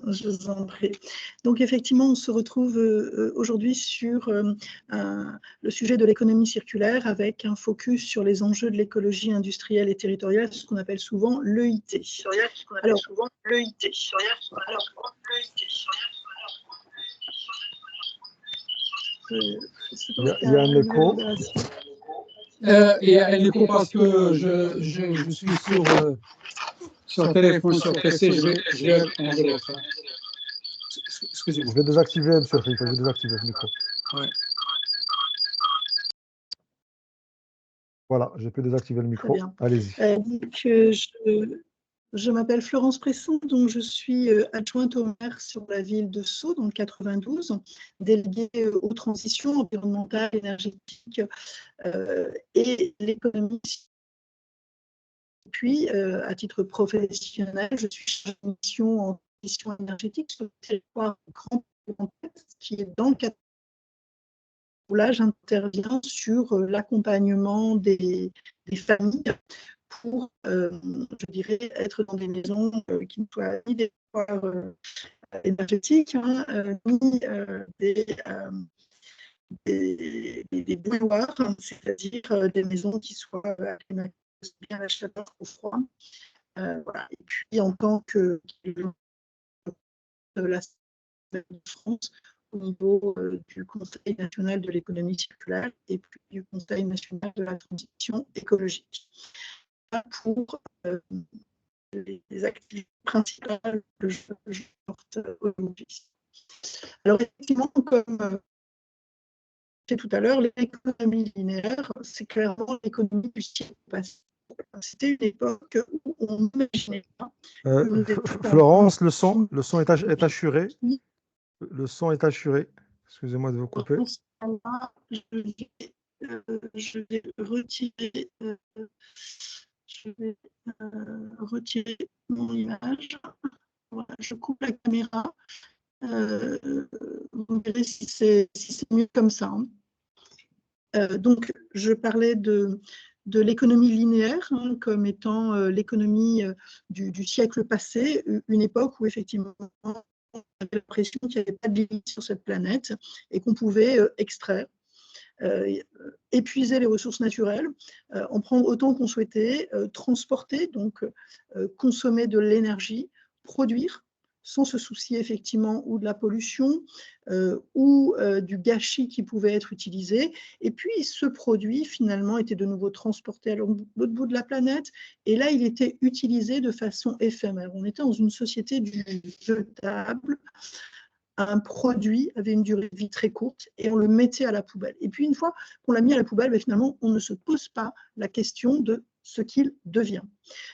Je vous en prie. Donc effectivement, on se retrouve aujourd'hui sur le sujet de l'économie circulaire avec un focus sur les enjeux de l'écologie industrielle et territoriale, ce qu'on appelle souvent l'EIT. Alors, il y a un écho. Il y a un écho parce que je suis sur téléphone, sur PC, je vais enlever l'autre. Excusez-moi. Je vais désactiver, M. Khalifa, je vais désactiver le micro. Ouais. Voilà, j'ai pu désactiver le micro. Allez-y. Je m'appelle Florence Presson, donc je suis adjointe au maire sur la ville de Sceaux, dans le 92, déléguée aux transitions environnementales, énergétiques et l'économie. Puis, à titre professionnel, je suis chargée de mission en transition énergétique sur le territoire Grand Paris, qui est dans le cadre où là, j'interviens sur l'accompagnement des familles pour, je dirais, être dans des maisons qui ne soient ni des foires énergétiques, ni des bouilloires, c'est-à-dire des maisons qui soient bien la chaleur au froid. Voilà. Et puis, en tant que de la France, au niveau du Conseil national de l'économie circulaire et puis du Conseil national de la transition écologique. Pour les activités principales que je porte aujourd'hui. Alors, effectivement, comme je disais tout à l'heure, l'économie linéaire, c'est clairement l'économie du siècle passé. C'était une époque où on n'imaginait pas. Florence, le son est assuré. Le son est assuré. Excusez-moi de vous couper. Je vais retirer, mon image. Voilà, je coupe la caméra. Vous verrez si c'est mieux comme ça. Donc, je parlais de l'économie linéaire comme étant l'économie du siècle passé, une époque où effectivement on avait l'impression qu'il n'y avait pas de limite sur cette planète et qu'on pouvait extraire, épuiser les ressources naturelles, en prendre autant qu'on souhaitait, transporter, donc consommer de l'énergie, produire, sans se soucier effectivement ou de la pollution ou du gâchis qui pouvait être utilisé. Et puis ce produit finalement était de nouveau transporté à l'autre bout de la planète et là il était utilisé de façon éphémère. On était dans une société du jetable. Un produit avait une durée de vie très courte et on le mettait à la poubelle. Et puis une fois qu'on l'a mis à la poubelle, finalement on ne se pose pas la question de ce qu'il devient.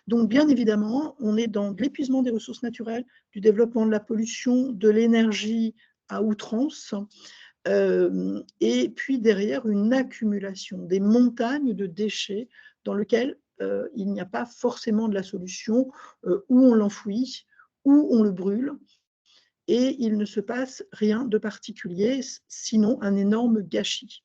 Donc bien évidemment, on est dans l'épuisement des ressources naturelles, du développement de la pollution, de l'énergie à outrance, et puis derrière une accumulation, des montagnes de déchets dans lesquelles il n'y a pas forcément de la solution, où on l'enfouit, où on le brûle, et il ne se passe rien de particulier, sinon un énorme gâchis.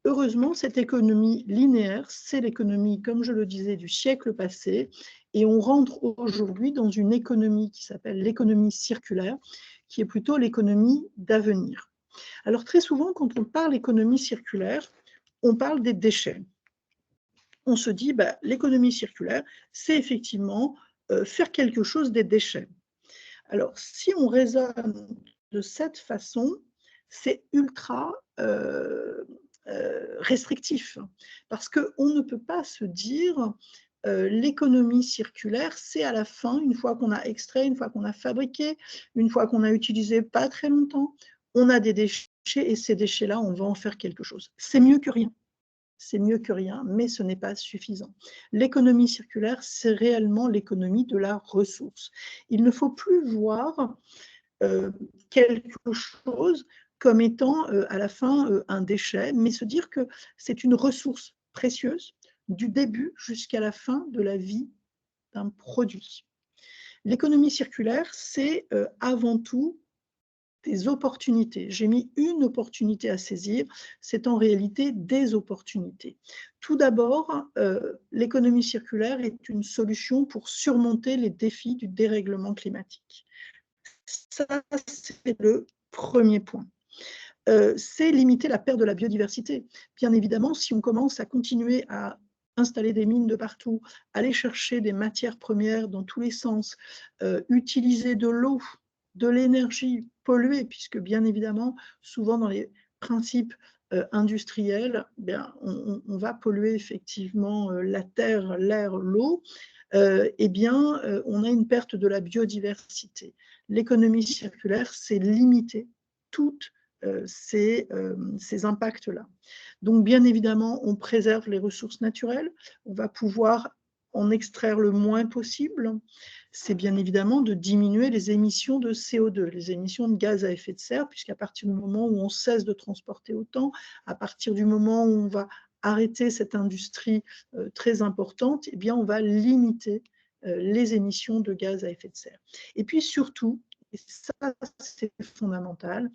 Heureusement, cette économie linéaire, c'est l'économie, comme je le disais, du siècle passé, et on rentre aujourd'hui dans une économie qui s'appelle l'économie circulaire, qui est plutôt l'économie d'avenir. Alors très souvent, quand on parle d'économie circulaire, on parle des déchets. On se dit, l'économie circulaire, c'est effectivement faire quelque chose des déchets. Alors, si on raisonne de cette façon, c'est ultra restrictif, parce qu'on ne peut pas se dire l'économie circulaire, c'est à la fin, une fois qu'on a extrait, une fois qu'on a fabriqué, une fois qu'on a utilisé pas très longtemps, on a des déchets et ces déchets-là, on va en faire quelque chose. C'est mieux que rien. C'est mieux que rien, mais ce n'est pas suffisant. L'économie circulaire, c'est réellement l'économie de la ressource. Il ne faut plus voir quelque chose comme étant à la fin un déchet, mais se dire que c'est une ressource précieuse du début jusqu'à la fin de la vie d'un produit. L'économie circulaire, c'est avant tout des opportunités. J'ai mis une opportunité à saisir, c'est en réalité des opportunités. Tout d'abord, l'économie circulaire est une solution pour surmonter les défis du dérèglement climatique. Ça, c'est le premier point. C'est limiter la perte de la biodiversité. Bien évidemment, si on commence à continuer à installer des mines de partout, aller chercher des matières premières dans tous les sens, utiliser de l'eau, de l'énergie, polluer, puisque bien évidemment, souvent dans les principes industriels, bien, on va polluer effectivement la terre, l'air, l'eau, eh bien, on a une perte de la biodiversité. L'économie circulaire, c'est limiter toutes ces impacts-là. Donc, bien évidemment, on préserve les ressources naturelles, on va pouvoir en extraire le moins possible. C'est bien évidemment de diminuer les émissions de CO2, les émissions de gaz à effet de serre, puisqu'à partir du moment où on cesse de transporter autant, à partir du moment où on va arrêter cette industrie très importante, eh bien, on va limiter les émissions de gaz à effet de serre. Et puis surtout, et ça c'est fondamental,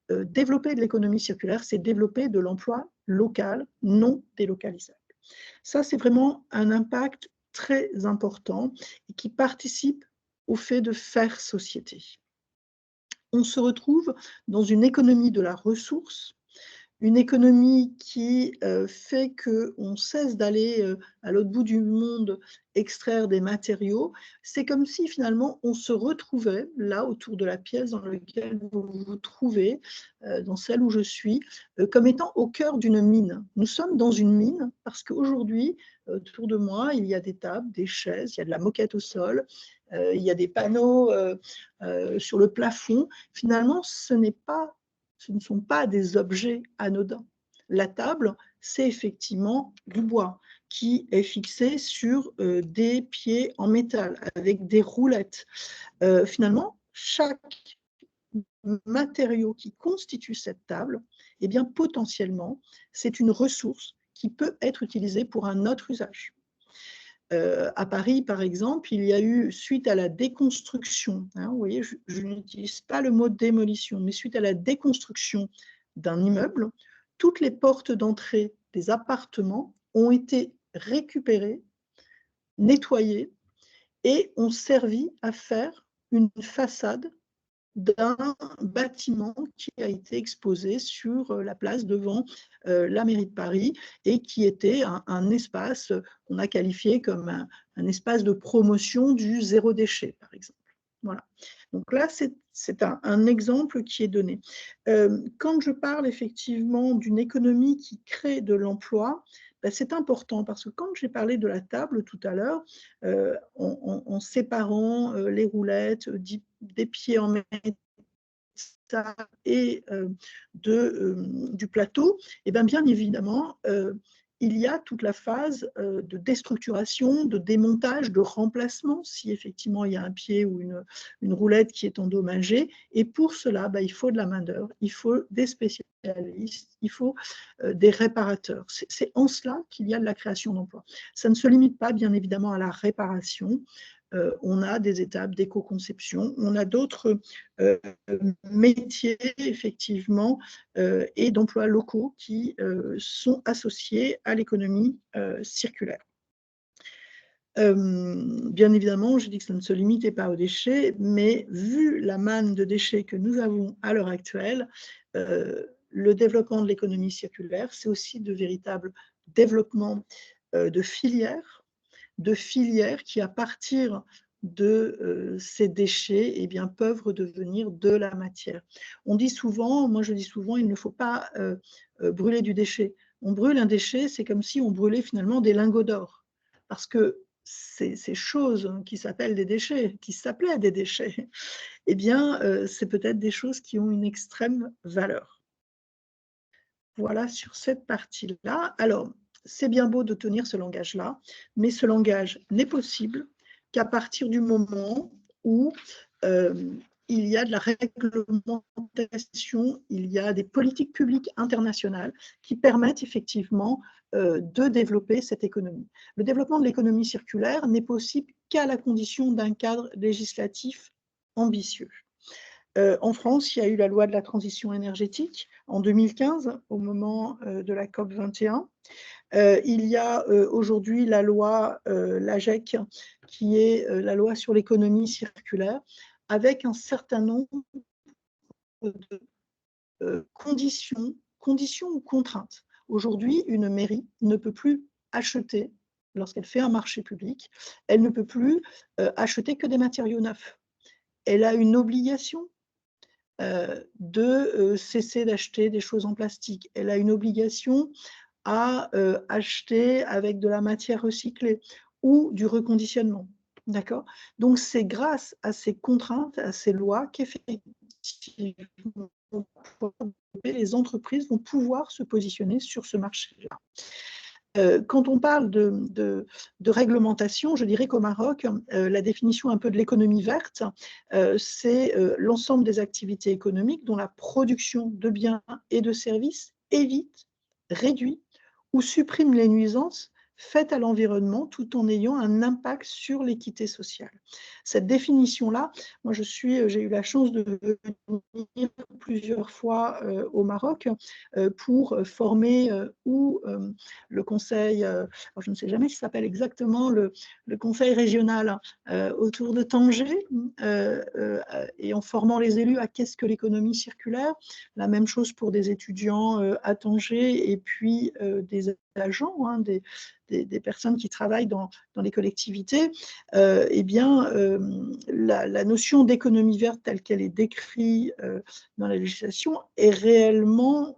développer de l'économie circulaire, c'est développer de l'emploi local, non délocalisable. Ça, c'est vraiment un impact très important et qui participe au fait de faire société. On se retrouve dans une économie de la ressource, une économie qui fait qu'on cesse d'aller à l'autre bout du monde extraire des matériaux. C'est comme si finalement on se retrouvait là autour de la pièce dans laquelle vous vous trouvez, dans celle où je suis, comme étant au cœur d'une mine. Nous sommes dans une mine parce qu'aujourd'hui, autour de moi, il y a des tables, des chaises, il y a de la moquette au sol, il y a des panneaux sur le plafond. Finalement, ce ne sont pas des objets anodins. La table, c'est effectivement du bois qui est fixé sur des pieds en métal avec des roulettes. Finalement, chaque matériau qui constitue cette table, eh bien, potentiellement, c'est une ressource qui peut être utilisée pour un autre usage. À Paris, par exemple, il y a eu, suite à la déconstruction, vous voyez, je n'utilise pas le mot démolition, mais suite à la déconstruction d'un immeuble, toutes les portes d'entrée des appartements ont été récupérées, nettoyées et ont servi à faire une façade d'un bâtiment qui a été exposé sur la place devant la mairie de Paris et qui était un espace qu'on a qualifié comme un espace de promotion du zéro déchet, par exemple. Voilà. Donc là, c'est un exemple qui est donné. Quand je parle effectivement d'une économie qui crée de l'emploi, ben c'est important parce que quand j'ai parlé de la table tout à l'heure, en séparant les roulettes des pieds en métal et du plateau, et bien évidemment, il y a toute la phase de déstructuration, de démontage, de remplacement, si effectivement il y a un pied ou une roulette qui est endommagée. Et pour cela, il faut de la main-d'œuvre, il faut des spécialistes, il faut des réparateurs. C'est en cela qu'il y a de la création d'emplois. Ça ne se limite pas, bien évidemment, à la réparation. On a des étapes d'éco-conception, on a d'autres métiers, effectivement, et d'emplois locaux qui sont associés à l'économie circulaire. Bien évidemment, j'ai dit que ça ne se limitait pas aux déchets, mais vu la manne de déchets que nous avons à l'heure actuelle, le développement de l'économie circulaire, c'est aussi de véritables développements de filières qui, à partir de ces déchets, eh bien, peuvent redevenir de la matière. On dit souvent, moi je dis souvent, il ne faut pas brûler du déchet. On brûle un déchet, c'est comme si on brûlait finalement des lingots d'or. Parce que ces choses qui s'appellent des déchets, qui s'appelaient des déchets, eh bien, c'est peut-être des choses qui ont une extrême valeur. Voilà sur cette partie-là. Alors, c'est bien beau de tenir ce langage-là, mais ce langage n'est possible qu'à partir du moment où il y a de la réglementation, il y a des politiques publiques internationales qui permettent effectivement de développer cette économie. Le développement de l'économie circulaire n'est possible qu'à la condition d'un cadre législatif ambitieux. En France, il y a eu la loi de la transition énergétique en 2015, au moment de la COP 21. Il y a aujourd'hui la loi l'AGEC, qui est la loi sur l'économie circulaire. avec un certain nombre de conditions ou contraintes. Aujourd'hui, une mairie ne peut plus acheter, lorsqu'elle fait un marché public, elle ne peut plus acheter que des matériaux neufs. Elle a une obligation de cesser d'acheter des choses en plastique. Elle a une obligation à acheter avec de la matière recyclée ou du reconditionnement. D'accord? Donc, c'est grâce à ces contraintes, à ces lois qu'effectivement, les entreprises vont pouvoir se positionner sur ce marché-là. Quand on parle de réglementation, je dirais qu'au Maroc, la définition un peu de l'économie verte, c'est l'ensemble des activités économiques dont la production de biens et de services évite, réduit ou supprime les nuisances faites à l'environnement tout en ayant un impact sur l'équité sociale. Cette définition-là, moi j'ai eu la chance de venir plusieurs fois au Maroc pour former le conseil, je ne sais jamais si ça s'appelle exactement le conseil régional autour de Tanger, et en formant les élus à qu'est-ce que l'économie circulaire. La même chose pour des étudiants à Tanger et puis des agents, des personnes qui travaillent dans les collectivités. Eh bien, la notion d'économie verte telle qu'elle est décrite dans la législation est réellement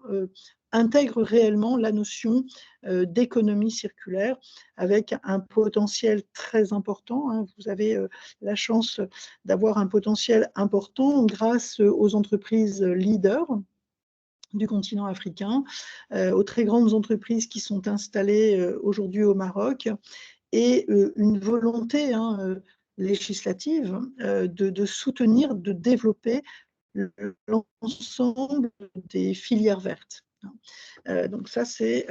intègre réellement la notion d'économie circulaire avec un potentiel très important. Hein. Vous avez la chance d'avoir un potentiel important grâce aux entreprises leaders du continent africain, aux très grandes entreprises qui sont installées aujourd'hui au Maroc, et une volonté législative de soutenir, de développer l'ensemble des filières vertes. Donc ça, c'est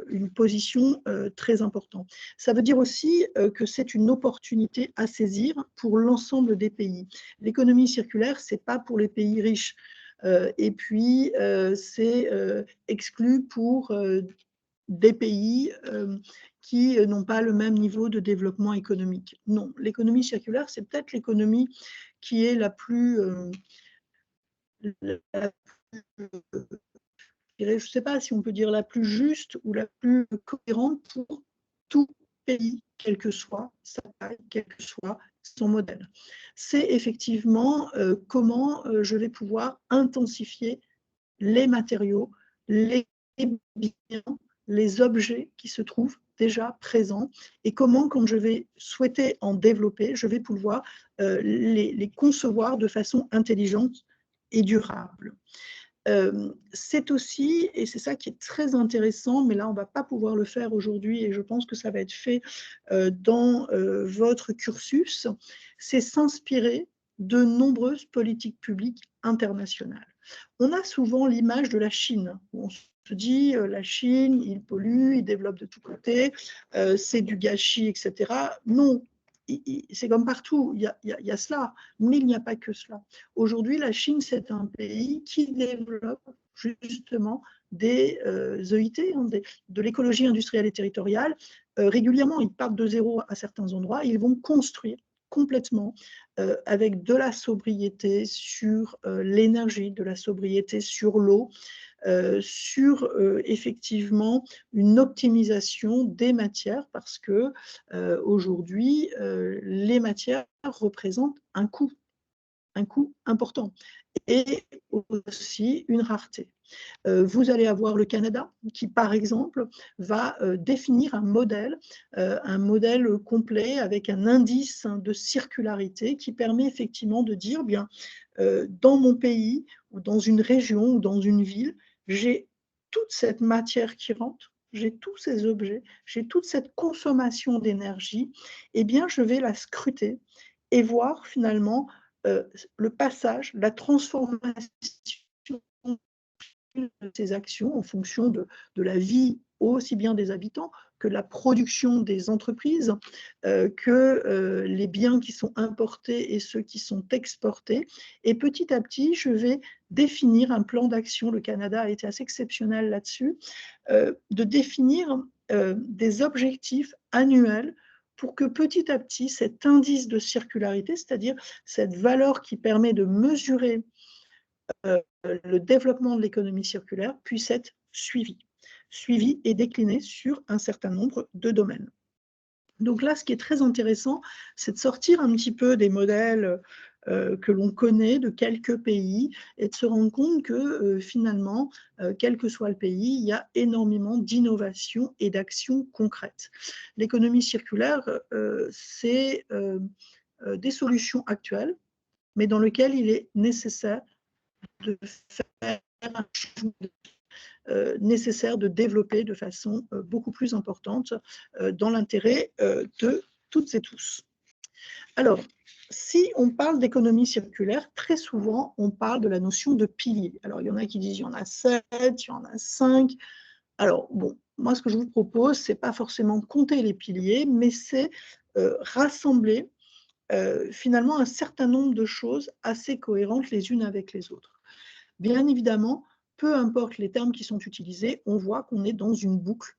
une position très importante. Ça veut dire aussi que c'est une opportunité à saisir pour l'ensemble des pays. L'économie circulaire, ce n'est pas pour les pays riches. Et puis, c'est exclu pour des pays qui n'ont pas le même niveau de développement économique. Non, l'économie circulaire, c'est peut-être l'économie qui est la plus je ne sais pas si on peut dire la plus juste ou la plus cohérente pour tout pays, quelle que soit sa taille, quel que soit son modèle. C'est effectivement comment je vais pouvoir intensifier les matériaux, les biens, les objets qui se trouvent déjà présents et comment, quand je vais souhaiter en développer, je vais pouvoir les concevoir de façon intelligente et durable. C'est aussi, et c'est ça qui est très intéressant, mais là on ne va pas pouvoir le faire aujourd'hui et je pense que ça va être fait dans votre cursus, c'est s'inspirer de nombreuses politiques publiques internationales. On a souvent l'image de la Chine, où on se dit la Chine, il pollue, il développe de tous côtés, c'est du gâchis, etc. Non, c'est comme partout, il y a cela, mais il n'y a pas que cela. Aujourd'hui, la Chine, c'est un pays qui développe justement des EIT, de l'écologie industrielle et territoriale. Régulièrement, ils partent de zéro à certains endroits, ils vont construire complètement avec de la sobriété sur l'énergie, de la sobriété sur l'eau, sur effectivement une optimisation des matières parce que aujourd'hui, les matières représentent un coût important et aussi une rareté. Vous allez avoir le Canada qui, par exemple, va définir un modèle complet avec un indice de circularité qui permet effectivement de dire, bien, dans mon pays ou dans une région ou dans une ville, j'ai toute cette matière qui rentre, j'ai tous ces objets, j'ai toute cette consommation d'énergie, eh bien, je vais la scruter et voir finalement le passage, la transformation de ces actions en fonction de la vie aussi bien des habitants que la production des entreprises, que les biens qui sont importés et ceux qui sont exportés. Et petit à petit, je vais définir un plan d'action. Le Canada a été assez exceptionnel là-dessus, de définir des objectifs annuels pour que petit à petit, cet indice de circularité, c'est-à-dire cette valeur qui permet de mesurer le développement de l'économie circulaire, puisse être suivi et décliné sur un certain nombre de domaines. Donc là, ce qui est très intéressant, c'est de sortir un petit peu des modèles que l'on connaît de quelques pays et de se rendre compte que finalement, quel que soit le pays, il y a énormément d'innovations et d'actions concrètes. L'économie circulaire, c'est des solutions actuelles, mais dans lesquelles il est nécessaire de faire un changement, nécessaire de développer de façon beaucoup plus importante dans l'intérêt de toutes et tous. Alors, si on parle d'économie circulaire, très souvent, on parle de la notion de pilier. Alors, il y en a qui disent il y en a 7, il y en a 5. Alors, bon, moi, ce que je vous propose, ce n'est pas forcément compter les piliers, mais c'est rassembler finalement un certain nombre de choses assez cohérentes les unes avec les autres. Bien évidemment, peu importe les termes qui sont utilisés, on voit qu'on est dans une boucle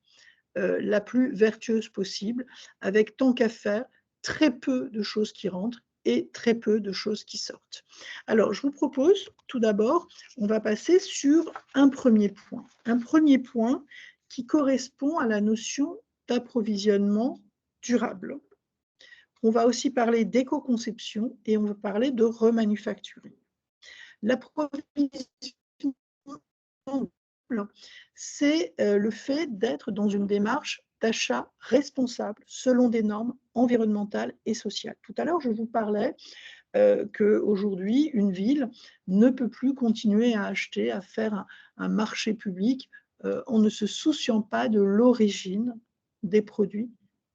la plus vertueuse possible, avec tant qu'à faire, très peu de choses qui rentrent et très peu de choses qui sortent. Alors, je vous propose, tout d'abord, on va passer sur un premier point qui correspond à la notion d'approvisionnement durable. On va aussi parler d'éco-conception et on va parler de remanufacturing. L'approvisionnement, c'est le fait d'être dans une démarche d'achat responsable selon des normes environnementales et sociales. Tout à l'heure, je vous parlais qu'aujourd'hui, une ville ne peut plus continuer à acheter, à faire un marché public en ne se souciant pas de l'origine des produits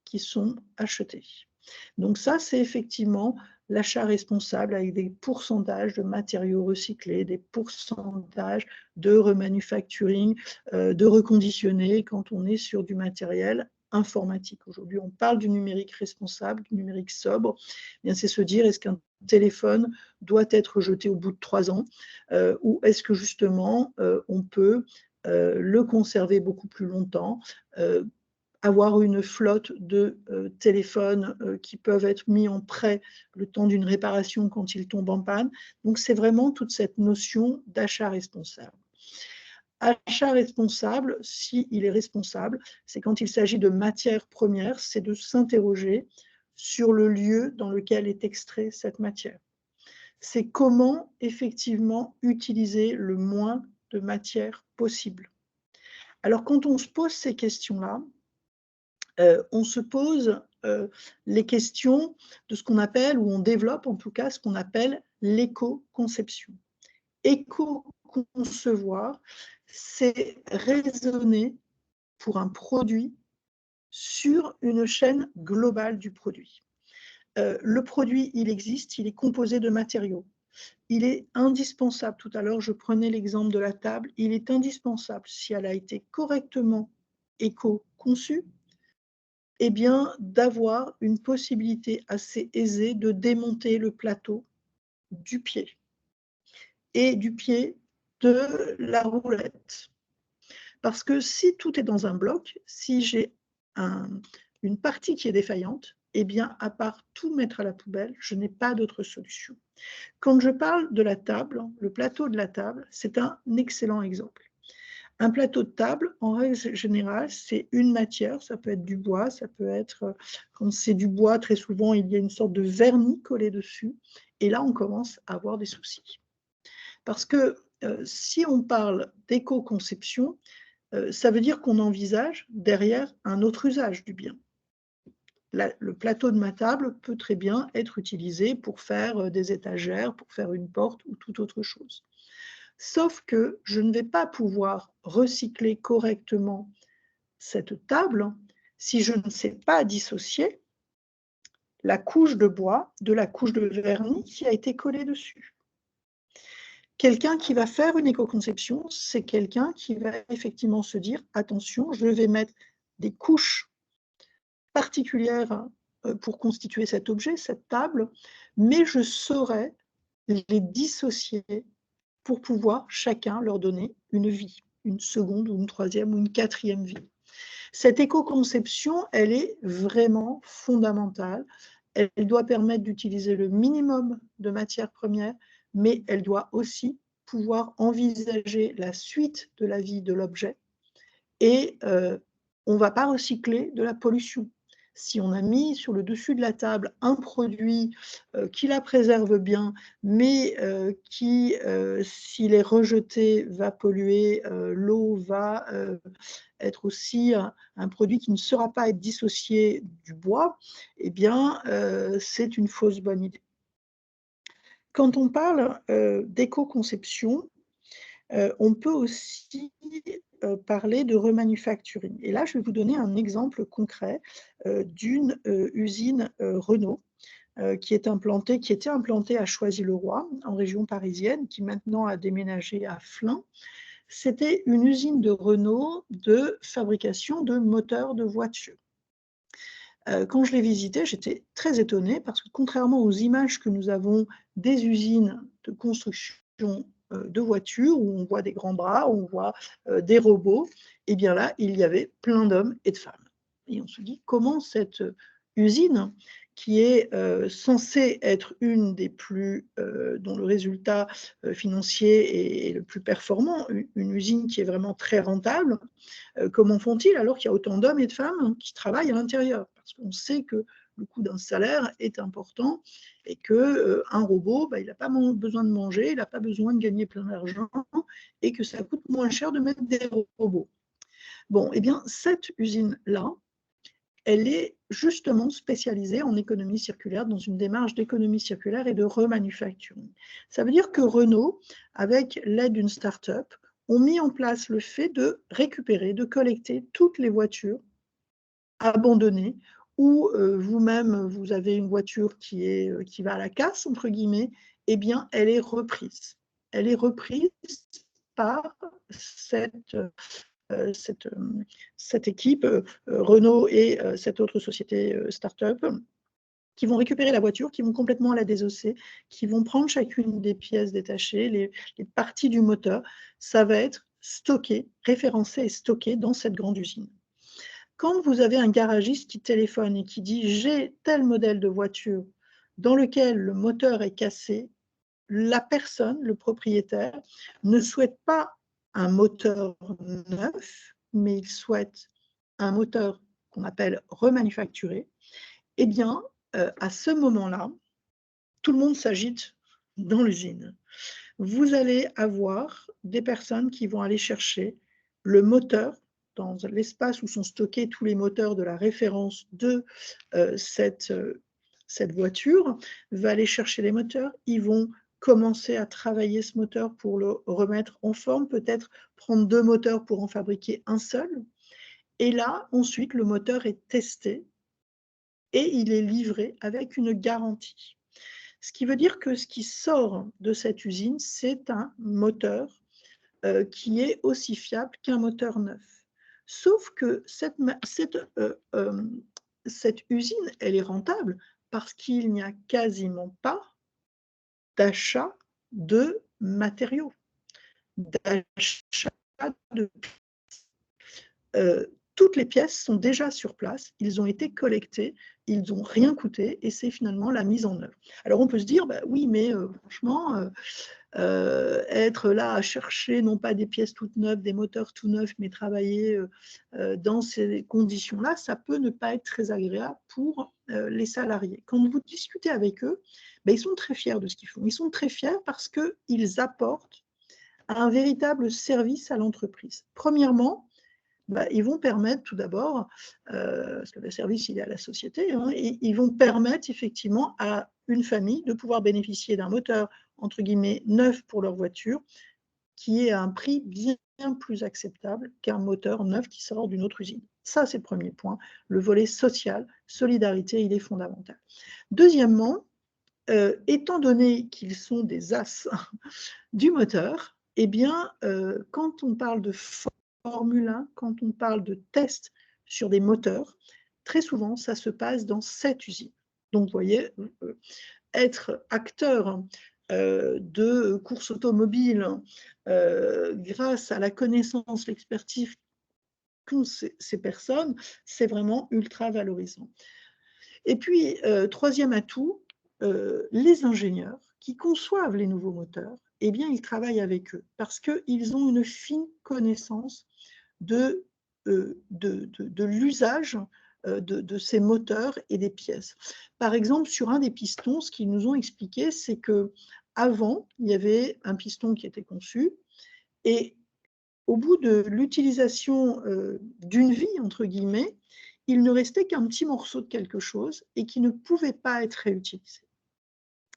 qui sont achetés. Donc ça, c'est effectivement l'achat responsable avec des pourcentages de matériaux recyclés, des pourcentages de remanufacturing, de reconditionné quand on est sur du matériel informatique. Aujourd'hui, on parle du numérique responsable, du numérique sobre. Eh bien, c'est se dire, est-ce qu'un téléphone doit être jeté au bout de 3 ans ou est-ce que justement on peut le conserver beaucoup plus longtemps, avoir une flotte de téléphones qui peuvent être mis en prêt le temps d'une réparation quand ils tombent en panne. Donc, c'est vraiment toute cette notion d'achat responsable. Achat responsable, s'il est responsable, c'est quand il s'agit de matières premières, c'est de s'interroger sur le lieu dans lequel est extrait cette matière. C'est comment effectivement utiliser le moins de matière possible. Alors, quand on se pose ces questions-là, on se pose les questions de ce qu'on appelle, ou on développe en tout cas, ce qu'on appelle l'éco-conception. Éco-concevoir, c'est raisonner pour un produit sur une chaîne globale du produit. Le produit, il existe, il est composé de matériaux. Il est indispensable, tout à l'heure je prenais l'exemple de la table, il est indispensable, si elle a été correctement éco-conçue, eh bien, d'avoir une possibilité assez aisée de démonter le plateau du pied et du pied de la roulette. Parce que si tout est dans un bloc, si j'ai une partie qui est défaillante, eh bien, à part tout mettre à la poubelle, je n'ai pas d'autre solution. Quand je parle de la table, le plateau de la table, c'est un excellent exemple. Un plateau de table, en règle générale, c'est une matière, ça peut être du bois, ça peut être, quand c'est du bois, très souvent, il y a une sorte de vernis collé dessus, et là, on commence à avoir des soucis. Parce que si on parle d'éco-conception, ça veut dire qu'on envisage derrière un autre usage du bien. Le plateau de ma table peut très bien être utilisé pour faire des étagères, pour faire une porte ou toute autre chose. Sauf que je ne vais pas pouvoir recycler correctement cette table si je ne sais pas dissocier la couche de bois de la couche de vernis qui a été collée dessus. Quelqu'un qui va faire une éco-conception, c'est quelqu'un qui va effectivement se dire « Attention, je vais mettre des couches particulières pour constituer cet objet, cette table, mais je saurai les dissocier pour pouvoir chacun leur donner une vie, une seconde ou une troisième ou une quatrième vie. » Cette éco-conception, elle est vraiment fondamentale. Elle doit permettre d'utiliser le minimum de matières premières, mais elle doit aussi pouvoir envisager la suite de la vie de l'objet. Et on ne va pas recycler de la pollution. Si on a mis sur le dessus de la table un produit qui la préserve bien, mais qui, s'il est rejeté, va polluer l'eau, va être aussi un produit qui ne sera pas être dissocié du bois, eh bien, c'est une fausse bonne idée. Quand on parle d'éco-conception, on peut aussi parler de remanufacturing. Et là, je vais vous donner un exemple concret d'une usine Renault qui était implantée à Choisy-le-Roi, en région parisienne, qui maintenant a déménagé à Flins. C'était une usine de Renault de fabrication de moteurs de voitures. Quand je l'ai visitée, j'étais très étonnée parce que contrairement aux images que nous avons des usines de construction de voitures où on voit des grands bras, où on voit des robots, et bien là, il y avait plein d'hommes et de femmes. Et on se dit comment cette usine, qui est censée être une des plus, dont le résultat financier est le plus performant, une usine qui est vraiment très rentable, comment font-ils alors qu'il y a autant d'hommes et de femmes qui travaillent à l'intérieur? Parce qu'on sait que le coût d'un salaire est important et qu'un robot, il n'a pas besoin de manger, il n'a pas besoin de gagner plein d'argent et que ça coûte moins cher de mettre des robots. Bon, eh bien, cette usine-là, elle est justement spécialisée en économie circulaire, dans une démarche d'économie circulaire et de remanufacturing. Ça veut dire que Renault, avec l'aide d'une start-up, ont mis en place le fait de récupérer, de collecter toutes les voitures abandonnées ou vous-même, vous avez une voiture qui va à la casse, entre guillemets, eh bien, elle est reprise. Elle est reprise par cette équipe, Renault et cette autre société start-up, qui vont récupérer la voiture, qui vont complètement la désosser, qui vont prendre chacune des pièces détachées, les parties du moteur. Ça va être stocké, référencé et stocké dans cette grande usine. Quand vous avez un garagiste qui téléphone et qui dit « j'ai tel modèle de voiture dans lequel le moteur est cassé », la personne, le propriétaire, ne souhaite pas un moteur neuf, mais il souhaite un moteur qu'on appelle remanufacturé. Eh bien, à ce moment-là, tout le monde s'agite dans l'usine. Vous allez avoir des personnes qui vont aller chercher le moteur dans l'espace où sont stockés tous les moteurs de la référence de cette voiture, va aller chercher les moteurs, ils vont commencer à travailler ce moteur pour le remettre en forme, peut-être prendre 2 moteurs pour en fabriquer un seul. Et là, ensuite, le moteur est testé et il est livré avec une garantie. Ce qui veut dire que ce qui sort de cette usine, c'est un moteur qui est aussi fiable qu'un moteur neuf. Sauf que cette usine, elle est rentable parce qu'il n'y a quasiment pas d'achat de matériaux, d'achat de toutes les pièces sont déjà sur place, ils ont été collectés, ils n'ont rien coûté et c'est finalement la mise en œuvre. Alors on peut se dire, oui, mais franchement, être là à chercher non pas des pièces toutes neuves, des moteurs tout neufs, mais travailler dans ces conditions-là, ça peut ne pas être très agréable pour les salariés. Quand vous discutez avec eux, ils sont très fiers de ce qu'ils font. Ils sont très fiers parce qu'ils apportent un véritable service à l'entreprise. Premièrement, ils vont permettre tout d'abord, parce que le service il est à la société, ils vont permettre effectivement à une famille de pouvoir bénéficier d'un moteur entre guillemets neuf pour leur voiture, qui est à un prix bien plus acceptable qu'un moteur neuf qui sort d'une autre usine. Ça, c'est le premier point. Le volet social, solidarité, il est fondamental. Deuxièmement, étant donné qu'ils sont des as du moteur, eh bien, quand on parle de Formule 1, quand on parle de tests sur des moteurs, très souvent, ça se passe dans cette usine. Donc, vous voyez, être acteur de course automobile grâce à la connaissance, l'expertise qu'ont ces personnes, c'est vraiment ultra valorisant. Et puis, troisième atout, les ingénieurs qui conçoivent les nouveaux moteurs, eh bien, ils travaillent avec eux parce qu'ils ont une fine connaissance de l'usage de ces moteurs et des pièces. Par exemple, sur un des pistons, ce qu'ils nous ont expliqué, c'est qu'avant, il y avait un piston qui était conçu et au bout de l'utilisation d'une vie, entre guillemets, il ne restait qu'un petit morceau de quelque chose et qui ne pouvait pas être réutilisé.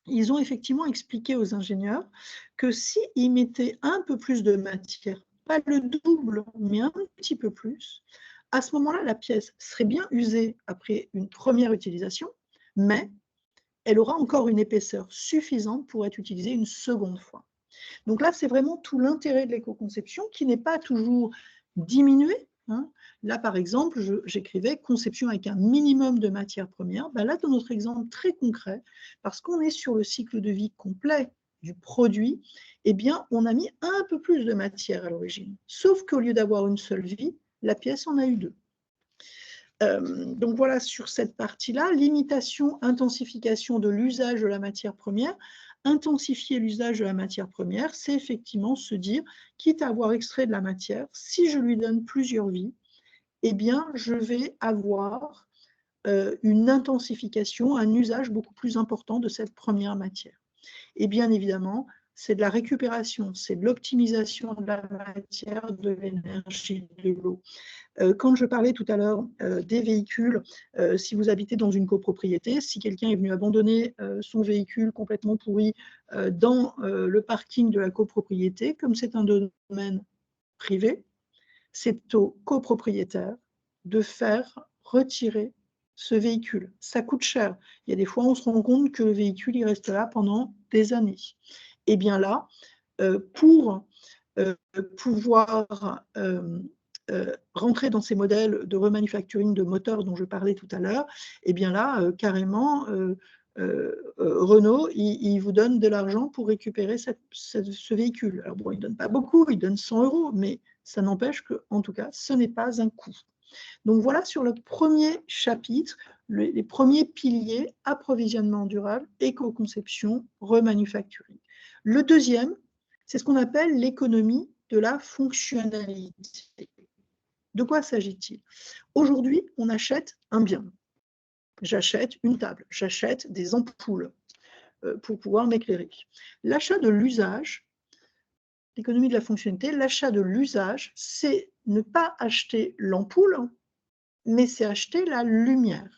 Ils ont effectivement expliqué aux ingénieurs que s'ils mettaient un peu plus de matière, pas le double, mais un petit peu plus, à ce moment-là, la pièce serait bien usée après une première utilisation, mais elle aura encore une épaisseur suffisante pour être utilisée une seconde fois. Donc là, c'est vraiment tout l'intérêt de l'éco-conception qui n'est pas toujours diminué. Là, par exemple, j'écrivais conception avec un minimum de matières premières. Ben là, dans notre exemple très concret, parce qu'on est sur le cycle de vie complet du produit, eh bien, on a mis un peu plus de matière à l'origine. Sauf qu'au lieu d'avoir une seule vie, la pièce en a eu deux. Donc voilà, sur cette partie-là, limitation, intensification de l'usage de la matière première. Intensifier l'usage de la matière première, c'est effectivement se dire, quitte à avoir extrait de la matière, si je lui donne plusieurs vies, eh bien, je vais avoir une intensification, un usage beaucoup plus important de cette première matière. Et bien évidemment, c'est de la récupération, c'est de l'optimisation de la matière, de l'énergie, de l'eau. Quand je parlais tout à l'heure des véhicules, si vous habitez dans une copropriété, si quelqu'un est venu abandonner son véhicule complètement pourri dans le parking de la copropriété, comme c'est un domaine privé, c'est au copropriétaire de faire retirer ce véhicule. Ça coûte cher. Il y a des fois, on se rend compte que le véhicule, il reste là pendant des années. Et bien là, pour pouvoir rentrer dans ces modèles de remanufacturing de moteurs dont je parlais tout à l'heure, et bien là, carrément, Renault, il vous donne de l'argent pour récupérer ce véhicule. Alors bon, il ne donne pas beaucoup, il donne 100 €, mais ça n'empêche qu'en tout cas, ce n'est pas un coût. Donc voilà sur le premier chapitre, les premiers piliers, approvisionnement durable, éco-conception, remanufacturing. Le deuxième, c'est ce qu'on appelle l'économie de la fonctionnalité. De quoi s'agit-il? Aujourd'hui, on achète un bien. J'achète une table, j'achète des ampoules pour pouvoir m'éclairer. L'achat de l'usage, l'économie de la fonctionnalité, l'achat de l'usage, c'est ne pas acheter l'ampoule, mais c'est acheter la lumière.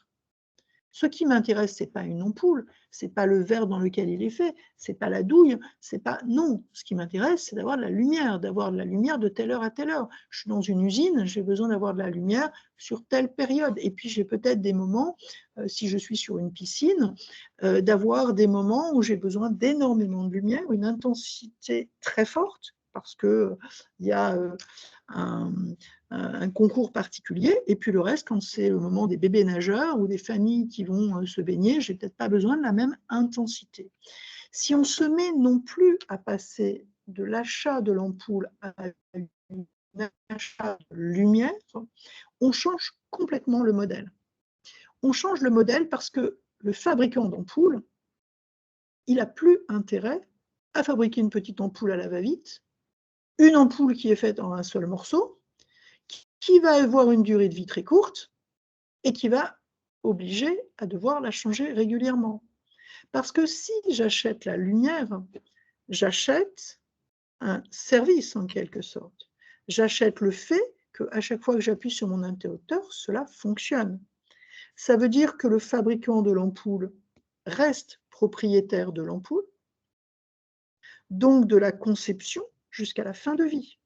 Ce qui m'intéresse, ce n'est pas une ampoule, ce n'est pas le verre dans lequel il est fait, ce n'est pas la douille, c'est pas… Non, ce qui m'intéresse, c'est d'avoir de la lumière de telle heure à telle heure. Je suis dans une usine, j'ai besoin d'avoir de la lumière sur telle période. Et puis, j'ai peut-être des moments, si je suis sur une piscine, d'avoir des moments où j'ai besoin d'énormément de lumière, une intensité très forte, parce qu'il y a un concours particulier, et puis le reste, quand c'est le moment des bébés nageurs ou des familles qui vont se baigner, je n'ai peut-être pas besoin de la même intensité. Si on se met non plus à passer de l'achat de l'ampoule à l'achat de lumière, on change complètement le modèle. On change le modèle parce que le fabricant d'ampoules, il n'a plus intérêt à fabriquer une petite ampoule à la va-vite, une ampoule qui est faite en un seul morceau, qui va avoir une durée de vie très courte et qui va obliger à devoir la changer régulièrement. Parce que si j'achète la lumière, j'achète un service en quelque sorte. J'achète le fait qu'à chaque fois que j'appuie sur mon interrupteur, cela fonctionne. Ça veut dire que le fabricant de l'ampoule reste propriétaire de l'ampoule, donc de la conception jusqu'à la fin de vie.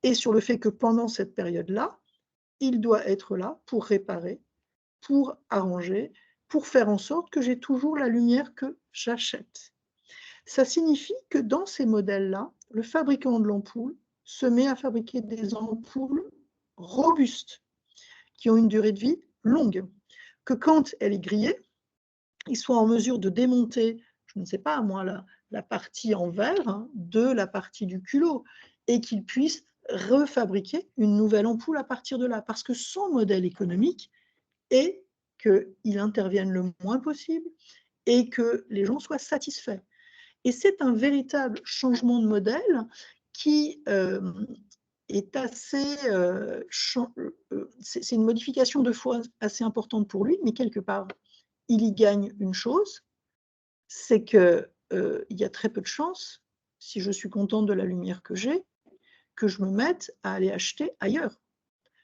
Et sur le fait que pendant cette période-là, il doit être là pour réparer, pour arranger, pour faire en sorte que j'ai toujours la lumière que j'achète. Ça signifie que dans ces modèles-là, le fabricant de l'ampoule se met à fabriquer des ampoules robustes, qui ont une durée de vie longue, que quand elle est grillée, il soit en mesure de démonter, je ne sais pas moi, la partie en verre de la partie du culot, et qu'il puisse refabriquer une nouvelle ampoule à partir de là, parce que son modèle économique est qu'il intervienne le moins possible et que les gens soient satisfaits. Et c'est un véritable changement de modèle qui est assez... c'est une modification de foi assez importante pour lui, mais quelque part, il y gagne une chose, c'est qu'il y a très peu de chances, si je suis contente de la lumière que j'ai, que je me mette à aller acheter ailleurs.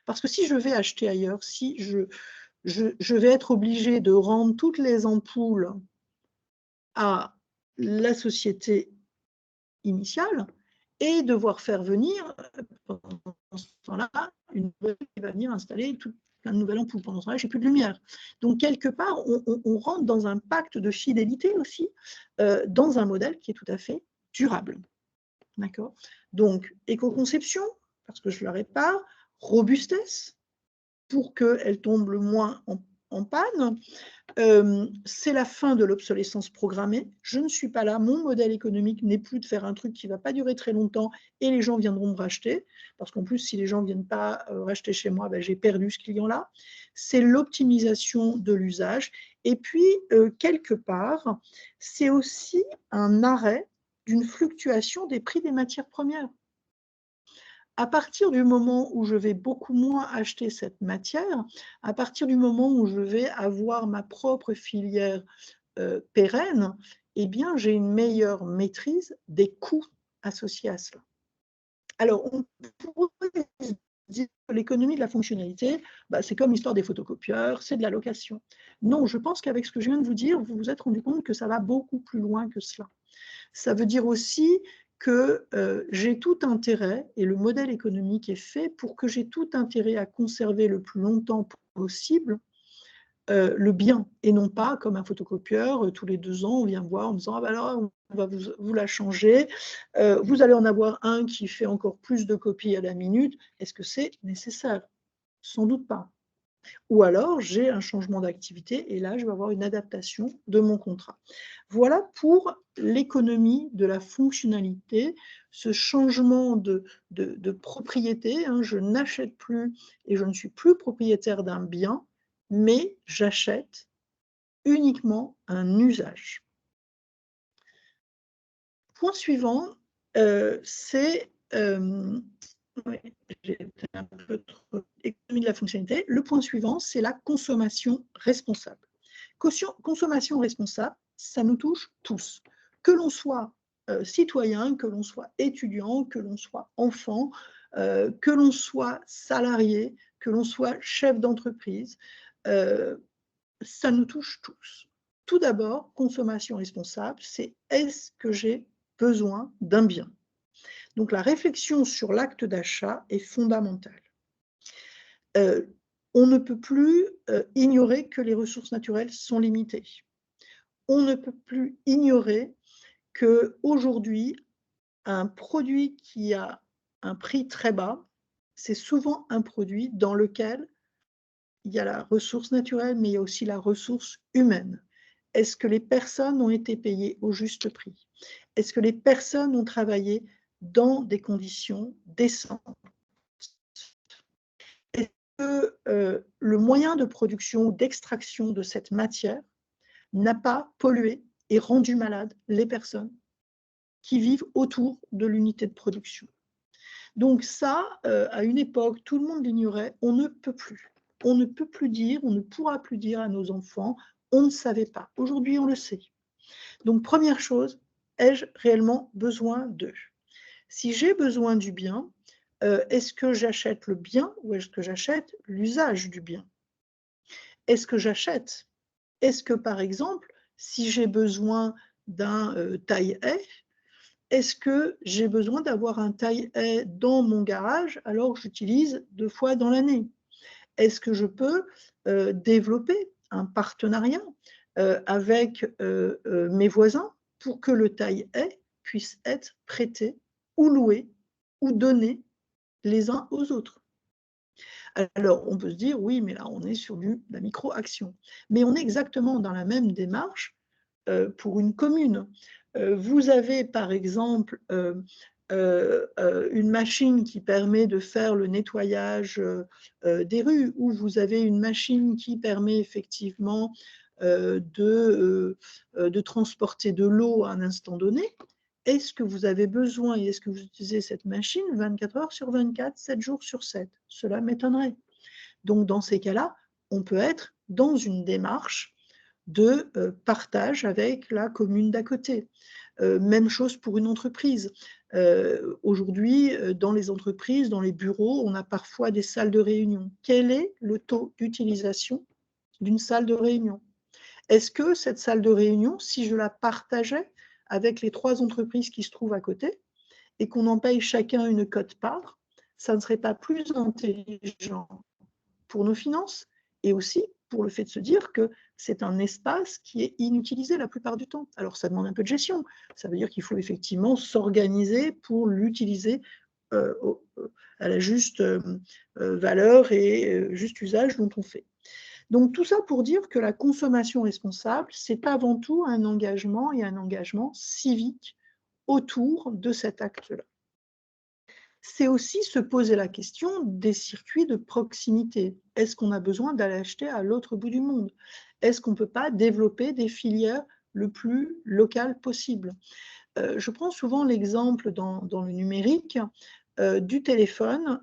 Parce que si je vais acheter ailleurs, si je vais être obligée de rendre toutes les ampoules à la société initiale et devoir faire venir, pendant ce temps-là, une nouvelle qui va venir installer plein de nouvelles ampoules. Pendant ce temps-là, je n'ai plus de lumière. Donc, quelque part, on rentre dans un pacte de fidélité aussi, dans un modèle qui est tout à fait durable. D'accord ? Donc, éco-conception, parce que je ne la répare, robustesse, pour qu'elle tombe le moins en panne. C'est la fin de l'obsolescence programmée. Je ne suis pas là, mon modèle économique n'est plus de faire un truc qui ne va pas durer très longtemps et les gens viendront me racheter, parce qu'en plus, si les gens ne viennent pas racheter chez moi, ben, j'ai perdu ce client-là. C'est l'optimisation de l'usage. Et puis, quelque part, c'est aussi un arrêt d'une fluctuation des prix des matières premières. À partir du moment où je vais beaucoup moins acheter cette matière, à partir du moment où je vais avoir ma propre filière pérenne, eh bien, j'ai une meilleure maîtrise des coûts associés à cela. Alors, on pourrait dire que l'économie de la fonctionnalité, bah, c'est comme l'histoire des photocopieurs, c'est de la location. Non, je pense qu'avec ce que je viens de vous dire, vous vous êtes rendu compte que ça va beaucoup plus loin que cela. Ça veut dire aussi que j'ai tout intérêt, et le modèle économique est fait pour que j'ai tout intérêt à conserver le plus longtemps possible le bien, et non pas comme un photocopieur, tous les 2 ans, on vient voir en disant « Ah ben alors, on va vous la changer, vous allez en avoir un qui fait encore plus de copies à la minute. » Est-ce que c'est nécessaire? Sans doute pas. Ou alors, j'ai un changement d'activité et là, je vais avoir une adaptation de mon contrat. Voilà pour l'économie de la fonctionnalité, ce changement de propriété. Hein, je n'achète plus et je ne suis plus propriétaire d'un bien, mais j'achète uniquement un usage. Point suivant, c'est... ouais, j'ai été un peu trop économie de la fonctionnalité. Le point suivant, c'est la consommation responsable. Consommation responsable, ça nous touche tous. Que l'on soit citoyen, que l'on soit étudiant, que l'on soit enfant, que l'on soit salarié, que l'on soit chef d'entreprise, ça nous touche tous. Tout d'abord, consommation responsable, c'est est-ce que j'ai besoin d'un bien ? Donc, la réflexion sur l'acte d'achat est fondamentale. On ne peut plus ignorer que les ressources naturelles sont limitées. On ne peut plus ignorer qu'aujourd'hui, un produit qui a un prix très bas, c'est souvent un produit dans lequel il y a la ressource naturelle, mais il y a aussi la ressource humaine. Est-ce que les personnes ont été payées au juste prix? Est-ce que les personnes ont travaillé dans des conditions décentes? Est-ce que le moyen de production ou d'extraction de cette matière n'a pas pollué et rendu malades les personnes qui vivent autour de l'unité de production? Donc ça, à une époque, tout le monde l'ignorait, on ne peut plus. On ne peut plus dire, on ne pourra plus dire à nos enfants, on ne savait pas. Aujourd'hui, on le sait. Donc, première chose, ai-je réellement besoin d'eux? Si j'ai besoin du bien, est-ce que j'achète le bien ou est-ce que j'achète l'usage du bien? Est-ce que j'achète? Est-ce que, par exemple, si j'ai besoin d'un taille-haie, est-ce que j'ai besoin d'avoir un taille-haie dans mon garage alors que j'utilise 2 fois dans l'année? Est-ce que je peux développer un partenariat avec mes voisins pour que le taille-haie puisse être prêté ou loué ou donné les uns aux autres? Alors, on peut se dire, oui, mais là, on est sur de la micro-action. Mais on est exactement dans la même démarche pour une commune. Vous avez, par exemple, une machine qui permet de faire le nettoyage des rues, ou vous avez une machine qui permet effectivement de transporter de l'eau à un instant donné, est-ce que vous avez besoin et est-ce que vous utilisez cette machine 24 heures sur 24, 7 jours sur 7? Cela m'étonnerait. Donc, dans ces cas-là, on peut être dans une démarche de partage avec la commune d'à côté. Même chose pour une entreprise. Aujourd'hui, dans les entreprises, dans les bureaux, on a parfois des salles de réunion. Quel est le taux d'utilisation d'une salle de réunion? Est-ce que cette salle de réunion, si je la partageais avec les 3 entreprises qui se trouvent à côté et qu'on en paye chacun une quote-part, ça ne serait pas plus intelligent pour nos finances et aussi pour le fait de se dire que c'est un espace qui est inutilisé la plupart du temps. Alors, ça demande un peu de gestion. Ça veut dire qu'il faut effectivement s'organiser pour l'utiliser à la juste valeur et juste usage dont on fait. Donc, tout ça pour dire que la consommation responsable, c'est avant tout un engagement et un engagement civique autour de cet acte-là. C'est aussi se poser la question des circuits de proximité. Est-ce qu'on a besoin d'aller acheter à l'autre bout du monde? Est-ce qu'on ne peut pas développer des filières le plus locales possible? Je prends souvent l'exemple dans le numérique du téléphone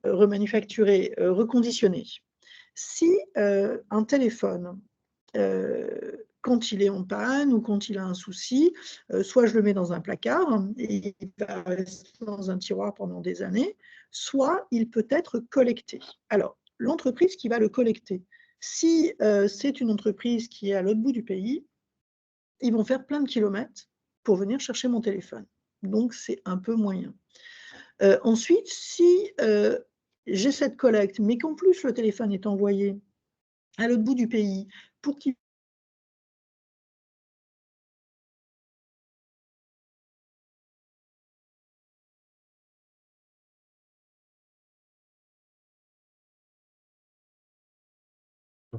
remanufacturé, reconditionné. Si un téléphone, quand il est en panne ou quand il a un souci, soit je le mets dans un placard et il va rester dans un tiroir pendant des années, soit il peut être collecté. Alors, l'entreprise qui va le collecter, si c'est une entreprise qui est à l'autre bout du pays, ils vont faire plein de kilomètres pour venir chercher mon téléphone. Donc, c'est un peu moyen. Ensuite, si j'ai cette collecte, mais qu'en plus le téléphone est envoyé à l'autre bout du pays pour qu'il